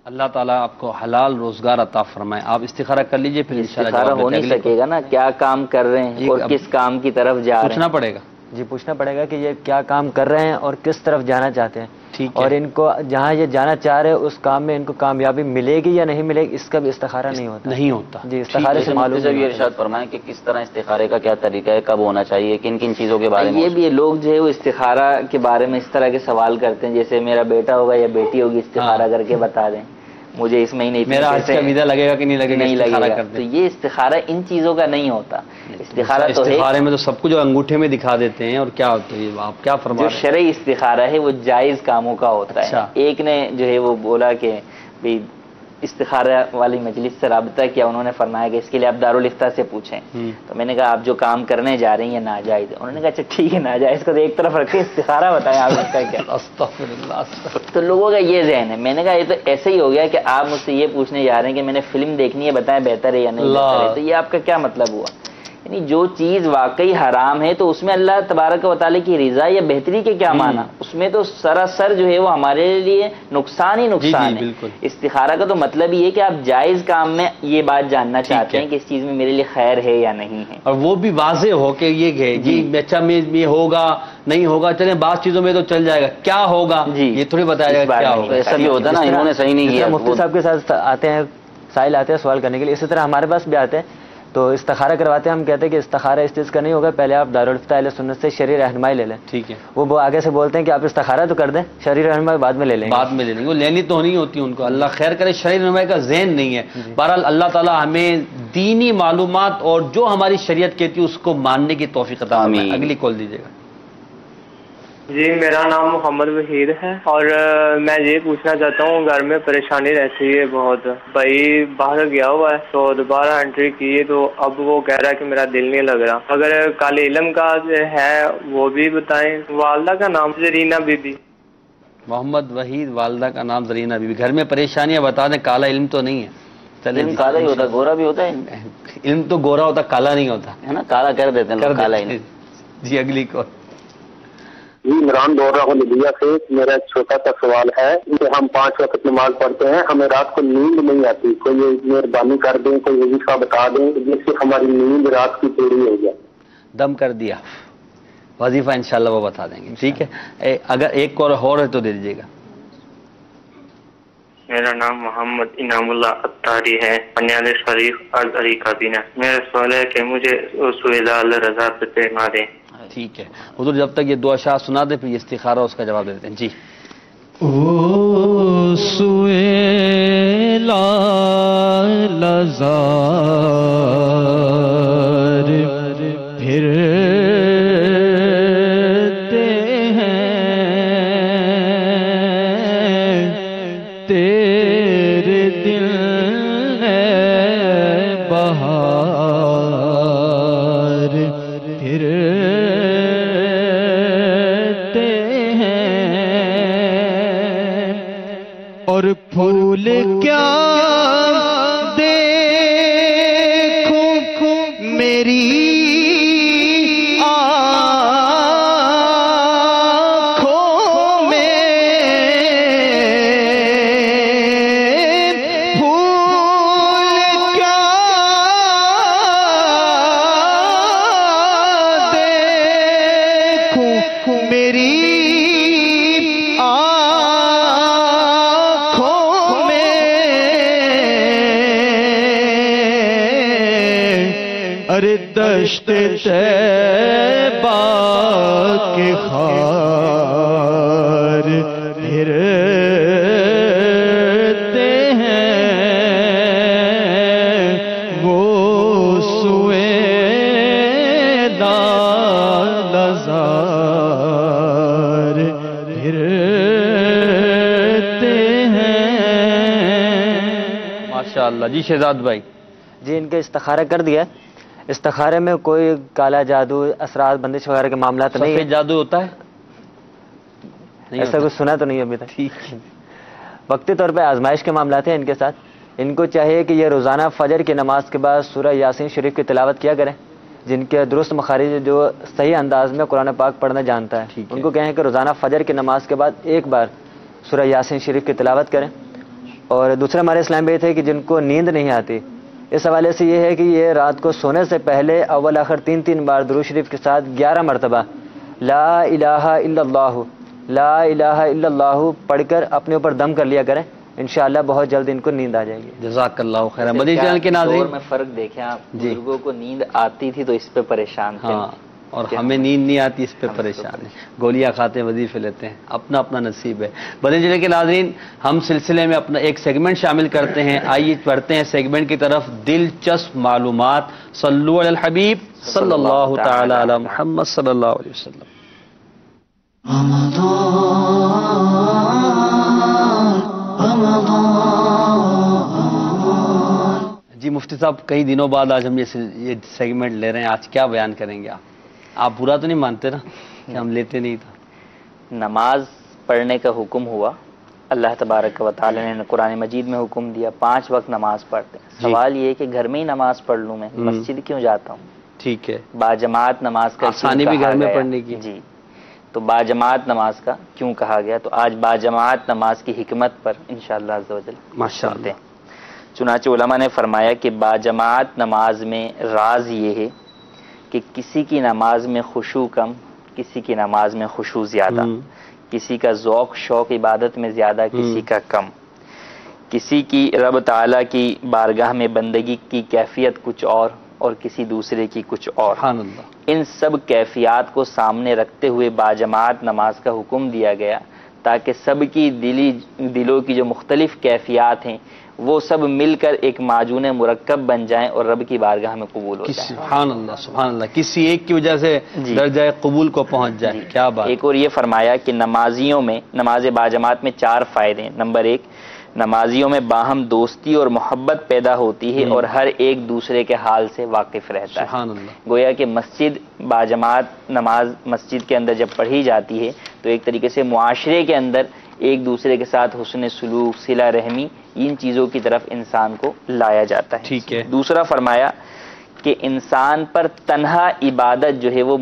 [SPEAKER 2] اللہ تعالیٰ آپ کو حلال روزگار عطا فرمائے۔ آپ استخارہ کر لیجئے، پھر انشاءاللہ
[SPEAKER 3] استخارہ ہو نہیں سکے گا نا، کیا کام کر رہے ہیں اور کس کام کی طرف جا رہے ہیں،
[SPEAKER 2] پوچھنا پڑے گا۔
[SPEAKER 11] جی پوچھنا پڑے گا کہ یہ کیا کام کر رہے ہیں اور کس طرف جانا چاہتے ہیں، اور ان کو جہاں یہ جانا چاہ رہے ہیں اس کام میں ان کو کامیابی ملے گی یا نہیں ملے گی، اس کا بھی استخارہ نہیں ہوتا جی، استخارے سے معلوم
[SPEAKER 4] جب یہ ارشاد فرمائیں کہ کس طرح استخارے کا کیا طریقہ ہے، کب ہونا چاہیے، کن کن چیزوں کے بارے میں۔
[SPEAKER 3] یہ بھی لوگ جو ہے وہ استخارہ کے بارے میں اس طرح کے سوال کرتے ہیں، جیسے میرا بیٹا ہوگا یا بیٹی ہوگی، استخارہ کر کے بتا دیں مجھے اس مہینے
[SPEAKER 2] میرا آج کا ویزا لگے گا کہ نہیں لگے گا،
[SPEAKER 3] تو یہ استخارہ ان چیزوں کا نہیں ہوتا۔ استخارہ تو
[SPEAKER 2] استخارے میں تو سب کچھ انگوٹھے میں دکھا دیتے ہیں، اور کیا ہوتا ہے آپ کیا فرما رہے ہیں؟
[SPEAKER 3] جو شرعی استخارہ ہے وہ جائز کاموں کا ہوتا ہے۔ ایک نے جو ہے وہ بولا کہ بھی استخارہ والی مجلس سے رابطہ کیا، انہوں نے فرمایا کہ اس کے لیے آپ دارالفتاء سے پوچھیں، تو میں نے کہا آپ جو کام کرنے جا رہی ہیں ناجائز ہے، انہوں نے کہا اچھا ٹھیک ہے ناجائز کو تو ایک طرف رکھے، استخارہ بتائیں آپ اس کا کیا۔
[SPEAKER 2] استغفراللہ۔
[SPEAKER 3] تو لوگوں کا یہ ذہن ہے، میں نے کہا یہ تو ایسے ہی ہو گیا کہ آپ مجھ سے یہ پوچھنے جا رہے ہیں کہ میں نے فلم دیکھنی ہے، بتائیں بہتر ہے یا نہیں بہتر ہے، تو یہ آپ کا کیا مطلب ہوا؟ یعنی جو چیز واقعی حرام ہے تو اس میں اللہ تبارک و تعالیٰ کی رضا یا بہتری کے کیا معنی، اس میں تو سراسر جو ہے وہ ہمارے لیے نقصان ہی نقصان ہے۔ استخارہ کا تو مطلب یہ ہے کہ آپ جائز کام میں یہ بات جاننا چاہتے ہیں کہ اس چیز میں میرے لیے خیر ہے یا نہیں ہے،
[SPEAKER 2] اور وہ بھی واضح ہو کہ یہ اچھا یہ ہوگا نہیں ہوگا، چلیں بعض چیزوں میں تو چل جائے گا، کیا ہوگا یہ تھوڑی بتایا جائے گا کیا ہوگا۔
[SPEAKER 4] ایسا بھی ہوتا ہے نا، انہوں نے صحیح نہیں کیا۔
[SPEAKER 11] مفتی صاحب کے ساتھ آتے ہیں سائل آتے ہیں سوال کرنے کے لیے، اسی طرح ہمارے پاس بھی آتے ہیں تو استخارہ کرواتے ہیں، ہم کہتے ہیں کہ استخارہ اس چیز کا نہیں ہوگا، پہلے آپ دارالفتاء اہل سنت سے شرعی رہنمائی لے لیں۔
[SPEAKER 2] ٹھیک ہے،
[SPEAKER 11] وہ آگے سے بولتے ہیں کہ آپ استخارہ تو کر دیں، شرعی رہنمائی بعد میں لے لیں گے،
[SPEAKER 2] بعد میں لے لیں گے، وہ لینی تو نہیں ہوتی ان کو، اللہ خیر کرے، شرعی رہنمائی کا ذہن نہیں ہے۔ بہرحال اللہ تعالیٰ ہمیں دینی معلومات اور جو ہماری شریعت کہتی ہے اس کو ماننے کی توفیق عطا فرمائے۔ اگلی کال دیجیے گا۔
[SPEAKER 13] جی میرا نام محمد وحید ہے، اور میں یہ پوچھنا چاہتا ہوں، گھر میں پریشانی رہتی ہے بہت، بھائی باہر گیا ہوا ہے تو دوبارہ انٹری کی تو اب وہ کہہ رہا ہے کہ میرا دل نہیں لگ رہا، اگر کال علم کا ہے وہ بھی بتائیں۔ والدہ کا نام زرینہ بی بی۔
[SPEAKER 2] محمد وحید، والدہ کا نام زرینہ بی بی۔ گھر میں پریشانیاں بتا دیں، کالا علم تو نہیں ہے؟
[SPEAKER 4] علم کالا ہی ہوتا ہے، گورا بھی ہوتا ہے؟
[SPEAKER 2] علم تو گورا ہوتا، کالا نہیں ہوتا
[SPEAKER 4] ہے نا، کالا کر دیتے ہیں کالا علم۔
[SPEAKER 2] جی اگلی کال۔
[SPEAKER 14] جی عمران بول رہا ہوں لیبیا سے۔ میرا ایک چھوٹا سا سوال ہے کہ ہم 5 وقت نماز پڑھتے ہیں، ہمیں رات کو نیند نہیں آتی، کوئی مہربانی کر دیں، کوئی وظیفہ بتا دیں جس سے ہماری نیند رات کی پوری ہو جائے۔
[SPEAKER 2] دم کر دیا، وظیفہ انشاءاللہ وہ بتا دیں گے، ٹھیک ہے۔ اگر ایک اور ہے تو دے دیجیے گا۔
[SPEAKER 15] میرا نام محمد انعام اللہ اتاری ہے، بنیاد شریف ازہری کابینہ۔ میرا سوال ہے کہ مجھے سویدہ اللہ رضا پہ پیما دیں۔
[SPEAKER 2] ٹھیک ہے حضور، جب تک یہ دعا شاہ سنا دے پھر یہ استخارہ اس کا جواب دیتے ہیں۔ جی
[SPEAKER 5] او سویلا لزار پھرتے ہیں تیرے دل بہار اور پھول کیا دیکھوں میری آنکھوں میں، پھول کیا دیکھوں میری ارے دشت طیبہ کے خار پھرتے ہیں وہ سویدہ لزار پھرتے ہیں۔
[SPEAKER 2] ماشاءاللہ۔ جی شہزاد بھائی۔
[SPEAKER 11] جی ان کے استخارہ کر دیا، استخارے میں کوئی کالا جادو، اثرات، بندش وغیرہ کے معاملات نہیں ہے؟
[SPEAKER 2] سفید جادو ہوتا ہے؟
[SPEAKER 11] ایسا کچھ سنا تو نہیں ابھی تک۔ وقتی طور پہ آزمائش کے معاملات ہیں ان کے ساتھ۔ ان کو چاہیے کہ یہ روزانہ فجر کی نماز کے بعد سورہ یاسین شریف کی تلاوت کیا کریں، جن کے درست مخارج جو صحیح انداز میں قرآن پاک پڑھنا جانتا ہے، ان کو کہیں کہ روزانہ فجر کی نماز کے بعد ایک بار سورہ یاسین شریف کی تلاوت کریں. اور دوسرا ہمارے اسلام میں یہ تھے کہ جن کو نیند نہیں آتی، اس حوالے سے یہ ہے کہ یہ رات کو سونے سے پہلے اول آخر 3 بار درود شریف کے ساتھ 11 مرتبہ لا الہ الا اللہ لا الہ الا اللہ پڑھ کر اپنے اوپر دم کر لیا کریں. انشاءاللہ بہت جلد ان کو نیند آ جائے گی.
[SPEAKER 2] جزاک اللہ خیر. مدنی چینل کے ناظرین
[SPEAKER 3] میں فرق دیکھیں آپ، بزرگوں کو نیند آتی تھی تو اس پہ پریشان تھے،
[SPEAKER 2] اور ہمیں نیند نہیں آتی، اس پہ پریشان ہیں، گولیاں کھاتے ہیں، وظیفے لیتے ہیں، اپنا اپنا نصیب ہے. مدنی چینل کے ناظرین، ہم سلسلے میں اپنا ایک سیگمنٹ شامل کرتے ہیں. آئیے بڑھتے ہیں سیگمنٹ کی طرف. دلچسپ معلومات. صلو علی الحبیب صلی اللہ تعالی علی محمد صلی اللہ علیہ وسلم. جی مفتی صاحب، کئی دنوں بعد آج ہم یہ سیگمنٹ لے رہے ہیں. آج کیا بیان کریں گے آپ برا تو نہیں مانتے نا کہ ہم لیتے نہیں تھا؟
[SPEAKER 3] نماز پڑھنے کا حکم ہوا، اللہ تبارک و تعالی نے قرآن مجید میں حکم دیا 5 وقت نماز پڑھتے ہیں. سوال یہ ہے کہ گھر میں ہی نماز پڑھ لوں، میں مسجد کیوں جاتا ہوں؟
[SPEAKER 2] ٹھیک ہے.
[SPEAKER 3] باجماعت نماز کا
[SPEAKER 2] آسانی بھی گھر میں پڑھنے کی.
[SPEAKER 3] جی، تو باجماعت نماز کا کیوں کہا گیا؟ تو آج باجماعت نماز کی حکمت پر انشاءاللہ عز و جل
[SPEAKER 2] ماشاءاللہ.
[SPEAKER 3] چنانچہ علماء نے فرمایا کہ باجماعت نماز میں راز یہ ہے کہ کسی کی نماز میں خشوع کم، کسی کی نماز میں خشوع زیادہ، کسی کا ذوق شوق عبادت میں زیادہ، کسی کا کم، کسی کی رب تعالیٰ کی بارگاہ میں بندگی کی کیفیت کچھ اور کسی دوسرے کی کچھ اور.
[SPEAKER 2] سبحان اللہ.
[SPEAKER 3] ان سب کیفیات کو سامنے رکھتے ہوئے باجماعت نماز کا حکم دیا گیا تاکہ سب کی دلوں کی جو مختلف کیفیات ہیں وہ سب مل کر ایک معجون مرکب بن جائیں اور رب کی بارگاہ میں قبول ہو جائیں.
[SPEAKER 2] سبحان اللہ سبحان اللہ. کسی ایک کی وجہ سے درجہ قبول کو پہنچ جائے. کیا بات.
[SPEAKER 3] ایک اور یہ فرمایا کہ نمازیوں میں، نماز باجماعت میں 4 فائدے ہیں. نمبر 1، نمازیوں میں باہم دوستی اور محبت پیدا ہوتی ہے اور ہر ایک دوسرے کے حال سے واقف رہتا ہے.
[SPEAKER 2] سبحان اللہ.
[SPEAKER 3] گویا کہ مسجد باجماعت نماز مسجد کے اندر جب پڑھی جاتی ہے تو ایک طریقے سے معاشرے کے اندر ایک دوسرے کے ساتھ حسن سلوک، صلہ رحمی، ان چیزوں کی طرف انسان کو لایا جاتا ہے.
[SPEAKER 2] ٹھیک ہے.
[SPEAKER 3] دوسرا فرمایا کہ انسان پر تنہا عبادت جو ہے وہ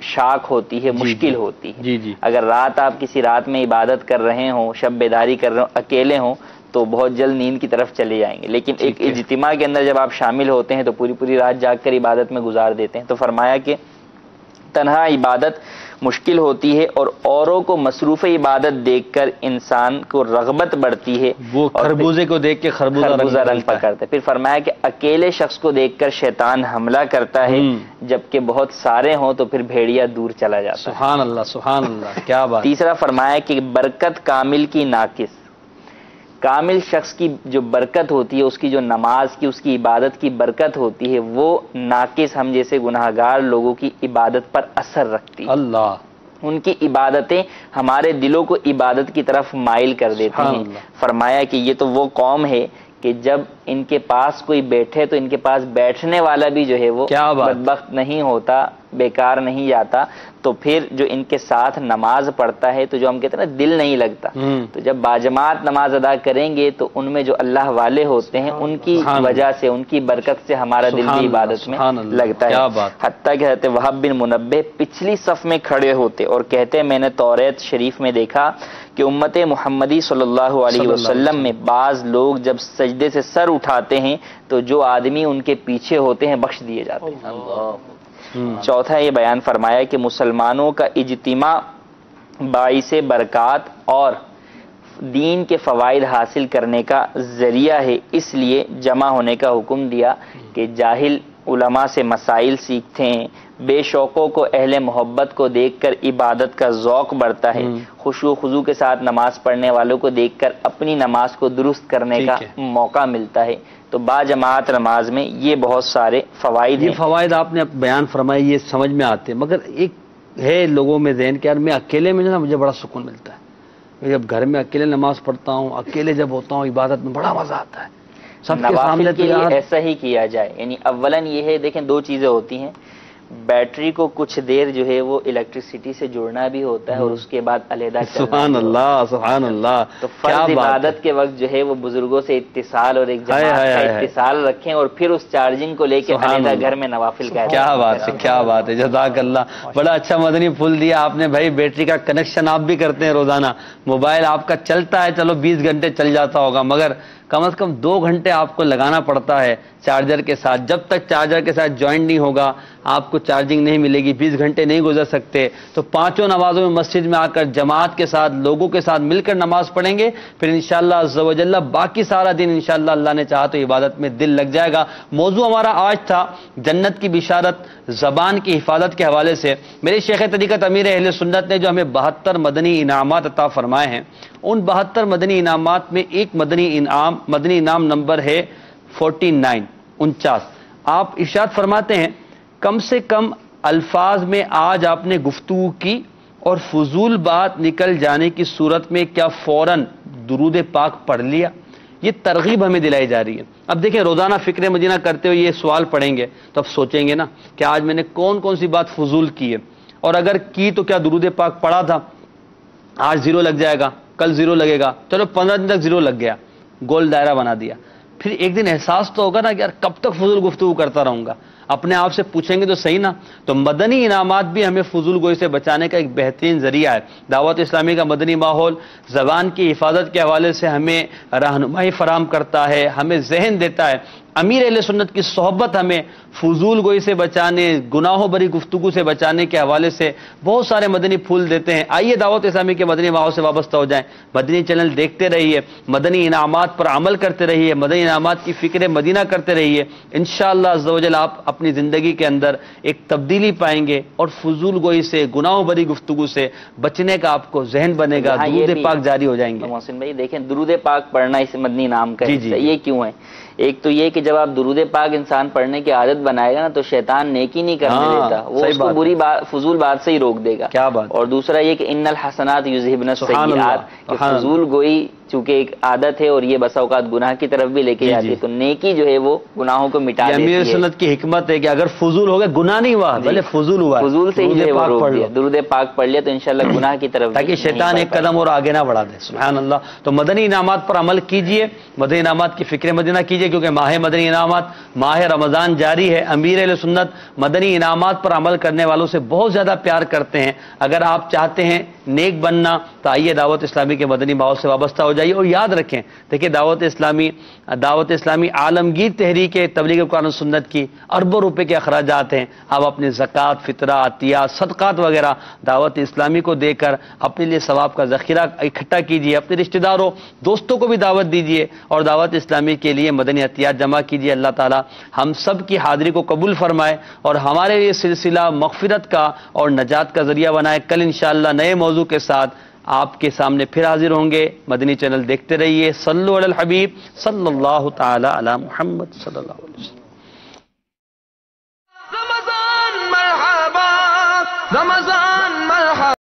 [SPEAKER 3] شاک ہوتی ہے، مشکل ہوتی ہے.
[SPEAKER 2] جی جی.
[SPEAKER 3] اگر رات آپ کسی رات میں عبادت کر رہے ہوں، شب بیداری کر رہے ہوں، اکیلے ہوں تو بہت جلد نیند کی طرف چلے جائیں گے. لیکن ایک اجتماع کے اندر جب آپ شامل ہوتے ہیں تو پوری رات جاگ کر عبادت میں گزار دیتے ہیں. تو فرمایا کہ تنہا عبادت مشکل ہوتی ہے اور اوروں کو مصروف عبادت دیکھ کر انسان کو رغبت بڑھتی ہے،
[SPEAKER 2] وہ خربوزے کو دیکھ کے خربوزہ رنگ
[SPEAKER 3] پکڑتا ہے. پھر فرمایا کہ اکیلے شخص کو دیکھ کر شیطان حملہ کرتا ہے، جبکہ بہت سارے ہوں تو پھر بھیڑیا دور چلا جاتا ہے.
[SPEAKER 2] سبحان اللہ سبحان اللہ. کیا بات.
[SPEAKER 3] تیسرا فرمایا کہ برکت کامل کی ناقص، کامل شخص کی جو برکت ہوتی ہے، اس کی جو نماز کی، اس کی عبادت کی برکت ہوتی ہے، وہ ناقص ہم جیسے گناہگار لوگوں کی عبادت پر اثر رکھتی ہے.
[SPEAKER 2] اللہ.
[SPEAKER 3] ان کی عبادتیں ہمارے دلوں کو عبادت کی طرف مائل کر دیتی ہیں. فرمایا کہ یہ تو وہ قوم ہے کہ جب ان کے پاس کوئی بیٹھے تو ان کے پاس بیٹھنے والا بھی جو ہے وہ بدبخت نہیں ہوتا، بیکار نہیں جاتا. تو پھر جو ان کے ساتھ نماز پڑھتا ہے تو جو ہم کہتے ہیں نا دل نہیں لگتا، تو جب باجماعت نماز ادا کریں گے تو ان میں جو اللہ والے ہوتے ہیں ان کی وجہ سے، ان کی برکت سے ہمارا دل بھی عبادت میں لگتا ہے. حتیٰ کہ حضرت وہب بن منبہ پچھلی صف میں کھڑے ہوتے اور کہتے میں نے توریت شریف میں دیکھا کہ امت محمدی صلی اللہ علیہ وسلم میں بعض لوگ جب سجدے سے سر اٹھاتے ہیں تو جو آدمی ان کے پیچھے ہوتے ہیں بخش دیے جاتے ہیں. چوتھا یہ بیان فرمایا کہ مسلمانوں کا اجتماع باعث برکات اور دین کے فوائد حاصل کرنے کا ذریعہ ہے، اس لیے جمع ہونے کا حکم دیا کہ جاہل علماء سے مسائل سیکھتے ہیں، بے شوقوں کو اہل محبت کو دیکھ کر عبادت کا ذوق بڑھتا ہے، خشوع و خضوع کے ساتھ نماز پڑھنے والوں کو دیکھ کر اپنی نماز کو درست کرنے کا موقع ملتا ہے. تو باجماعت نماز میں یہ بہت سارے فوائد ہیں.
[SPEAKER 2] یہ فوائد آپ نے بیان فرمائے، یہ سمجھ میں آتے ہیں، مگر ایک ہے لوگوں میں ذہن کہ یار میں اکیلے میں نا مجھے بڑا سکون ملتا ہے. میں جب گھر میں اکیلے نماز پڑھتا ہوں، اکیلے جب ہوتا ہوں عبادت میں بڑا مزہ آتا ہے. سب کے سامنے
[SPEAKER 3] ایسا ہی کیا جائے. یعنی اولاً یہ ہے، دیکھیں 2 چیزیں ہوتی ہیں. بیٹری کو کچھ دیر جو ہے وہ الیکٹریسٹی سے جڑنا بھی ہوتا ہے اور اس کے بعد علیحدہ چلنا.
[SPEAKER 2] سبحان اللہ سبحان اللہ.
[SPEAKER 3] تو فرض عبادت کے وقت جو ہے وہ بزرگوں سے اتصال اور ایک جماعت کا اتصال رکھیں اور پھر اس چارجنگ کو لے کے علیحدہ گھر میں نوافل کا.
[SPEAKER 2] کیا بات ہے کیا بات ہے, جزاک اللہ. بڑا اچھا مدنی پھول دیا آپ نے بھائی. بیٹری کا کنیکشن آپ بھی کرتے ہیں روزانہ, موبائل آپ کا چلتا ہے, چلو 20 گھنٹے چل جاتا ہوگا, مگر کم از کم 2 گھنٹے آپ کو لگانا پڑتا ہے چارجر کے ساتھ. جب تک چارجر کے ساتھ جوائنٹ نہیں ہوگا آپ کو چارجنگ نہیں ملے گی, 20 گھنٹے نہیں گزر سکتے. تو 5 نمازوں میں مسجد میں آ کر جماعت کے ساتھ لوگوں کے ساتھ مل کر نماز پڑھیں گے, پھر انشاءاللہ عز و جل باقی سارا دن انشاءاللہ اللہ نے چاہا تو عبادت میں دل لگ جائے گا. موضوع ہمارا آج تھا جنت کی بشارت زبان کی حفاظت کے حوالے سے. میرے شیخ طریقت امیر اہل سنت نے جو ہمیں 72 مدنی انعامات عطا فرمائے ہیں, ان 72 مدنی انعامات میں ایک مدنی انعام نمبر ہے 49. آپ ارشاد فرماتے ہیں کم سے کم الفاظ میں آج آپ نے گفتگو کی اور فضول بات نکل جانے کی صورت میں کیا فوراً درود پاک پڑھ لیا؟ یہ ترغیب ہمیں دلائی جا رہی ہے. اب دیکھیں روزانہ فکر مدینہ کرتے ہوئے یہ سوال پڑھیں گے تو اب سوچیں گے نا کہ آج میں نے کون کون سی بات فضول کی ہے, اور اگر کی تو کیا درود پاک پڑھا تھا؟ آج 0 لگ جائے گا, کل 0 لگے گا, چلو 15 دن تک 0 لگ گیا, گول دائرہ بنا دیا. پھر ایک دن احساس تو ہوگا نا کہ یار کب تک فضول گفتگو کرتا رہوں گا. اپنے آپ سے پوچھیں گے تو صحیح نا. تو مدنی انعامات بھی ہمیں فضول گوئی سے بچانے کا ایک بہترین ذریعہ ہے. دعوت اسلامی کا مدنی ماحول زبان کی حفاظت کے حوالے سے ہمیں رہنمائی فراہم کرتا ہے, ہمیں ذہن دیتا ہے. امیر اہل سنت کی صحبت ہمیں فضول گوئی سے بچانے, گناہوں بری گفتگو سے بچانے کے حوالے سے بہت سارے مدنی پھول دیتے ہیں. آئیے دعوت اسلامی کے مدنی ماحول سے وابستہ ہو جائیں, مدنی چینل دیکھتے رہیے, مدنی انعامات پر عمل کرتے رہیے, مدنی انعامات کی فکر مدینہ کرتے رہیے. انشاءاللہ عز و جل آپ اپنی زندگی کے اندر ایک تبدیلی پائیں گے اور فضول گوئی سے, گناہوں بری گفتگو سے بچنے کا آپ کو ذہن بنے گا. درود پاک جاری ہو جائیں گے.
[SPEAKER 3] محسن بھائی دیکھیں درود پاک پڑھنا اس مدنی انعام کا حصہ. یہ کیوں ہے؟ ایک تو یہ کہ جب آپ درود پاک انسان پڑھنے کی عادت بنائے گا نا تو شیطان نیکی نہیں کرنے دیتا, وہ اس کو بری بات فضول بات سے ہی روک دے گا.
[SPEAKER 2] کیا بات.
[SPEAKER 3] اور دوسرا یہ کہ ان الحسنات یذہبن السیئات, کہ فضول گوئی چونکہ ایک عادت ہے اور یہ بسا اوقات گناہ کی طرف بھی لے کے جاتی ہے, تو نیکی جو ہے وہ گناہوں کو مٹا دیتی ہے.
[SPEAKER 2] امیر سنت کی حکمت ہے کہ اگر فضول ہو گیا, گناہ نہیں ہوا بلکہ فضول ہوا,
[SPEAKER 3] فضول سے ہی جو ہے وہ روک دیا. درود پاک پڑھ لیا تو انشاءاللہ گناہ کی طرف,
[SPEAKER 2] تاکہ شیطان ایک قدم اور آگے نہ بڑھا دے. سبحان اللہ. تو مدنی انعامات پر عمل کیجئے, مدنی انعامات کی فکر مدینہ کیجئے, کیونکہ ماہ مدنی انعامات, ماہ رمضان جاری ہے. امیر اہل سنت مدنی انعامات پر عمل کرنے والوں سے بہت زیادہ پیار کرتے ہیں. اگر آپ چاہتے ہیں نیک بننا تو آئیے دعوت اسلامی کے مدنی ماحول سے وابستہ ہو جائیے. اور یاد رکھیں, دیکھیں دعوت اسلامی عالمگیر تحریک تبلیغ قرآن و سنت کی اربوں روپے کے اخراجات ہیں. آپ اپنے زکوٰۃ, فطرہ, عطیات, صدقات وغیرہ دعوت اسلامی کو دے کر اپنے لیے ثواب کا ذخیرہ اکٹھا کیجیے. اپنے رشتہ داروں دوستوں کو بھی دعوت دیجیے اور دعوت اسلامی کے لیے مدنی عطیات جمع کیجیے. اللہ تعالی ہم سب کی حاضری کو قبول فرمائے اور ہمارے لیے سلسلہ مغفرت کا اور نجات کا ذریعہ بنائے. کل انشاءاللہ نئے موضوع کے ساتھ آپ کے سامنے پھر حاضر ہوں گے. مدنی چینل دیکھتے رہیے. صلو علی الحبیب صلی اللہ تعالی علی محمد صلی اللہ علیہ وسلم.
[SPEAKER 16] رمضان مرحبا رمضان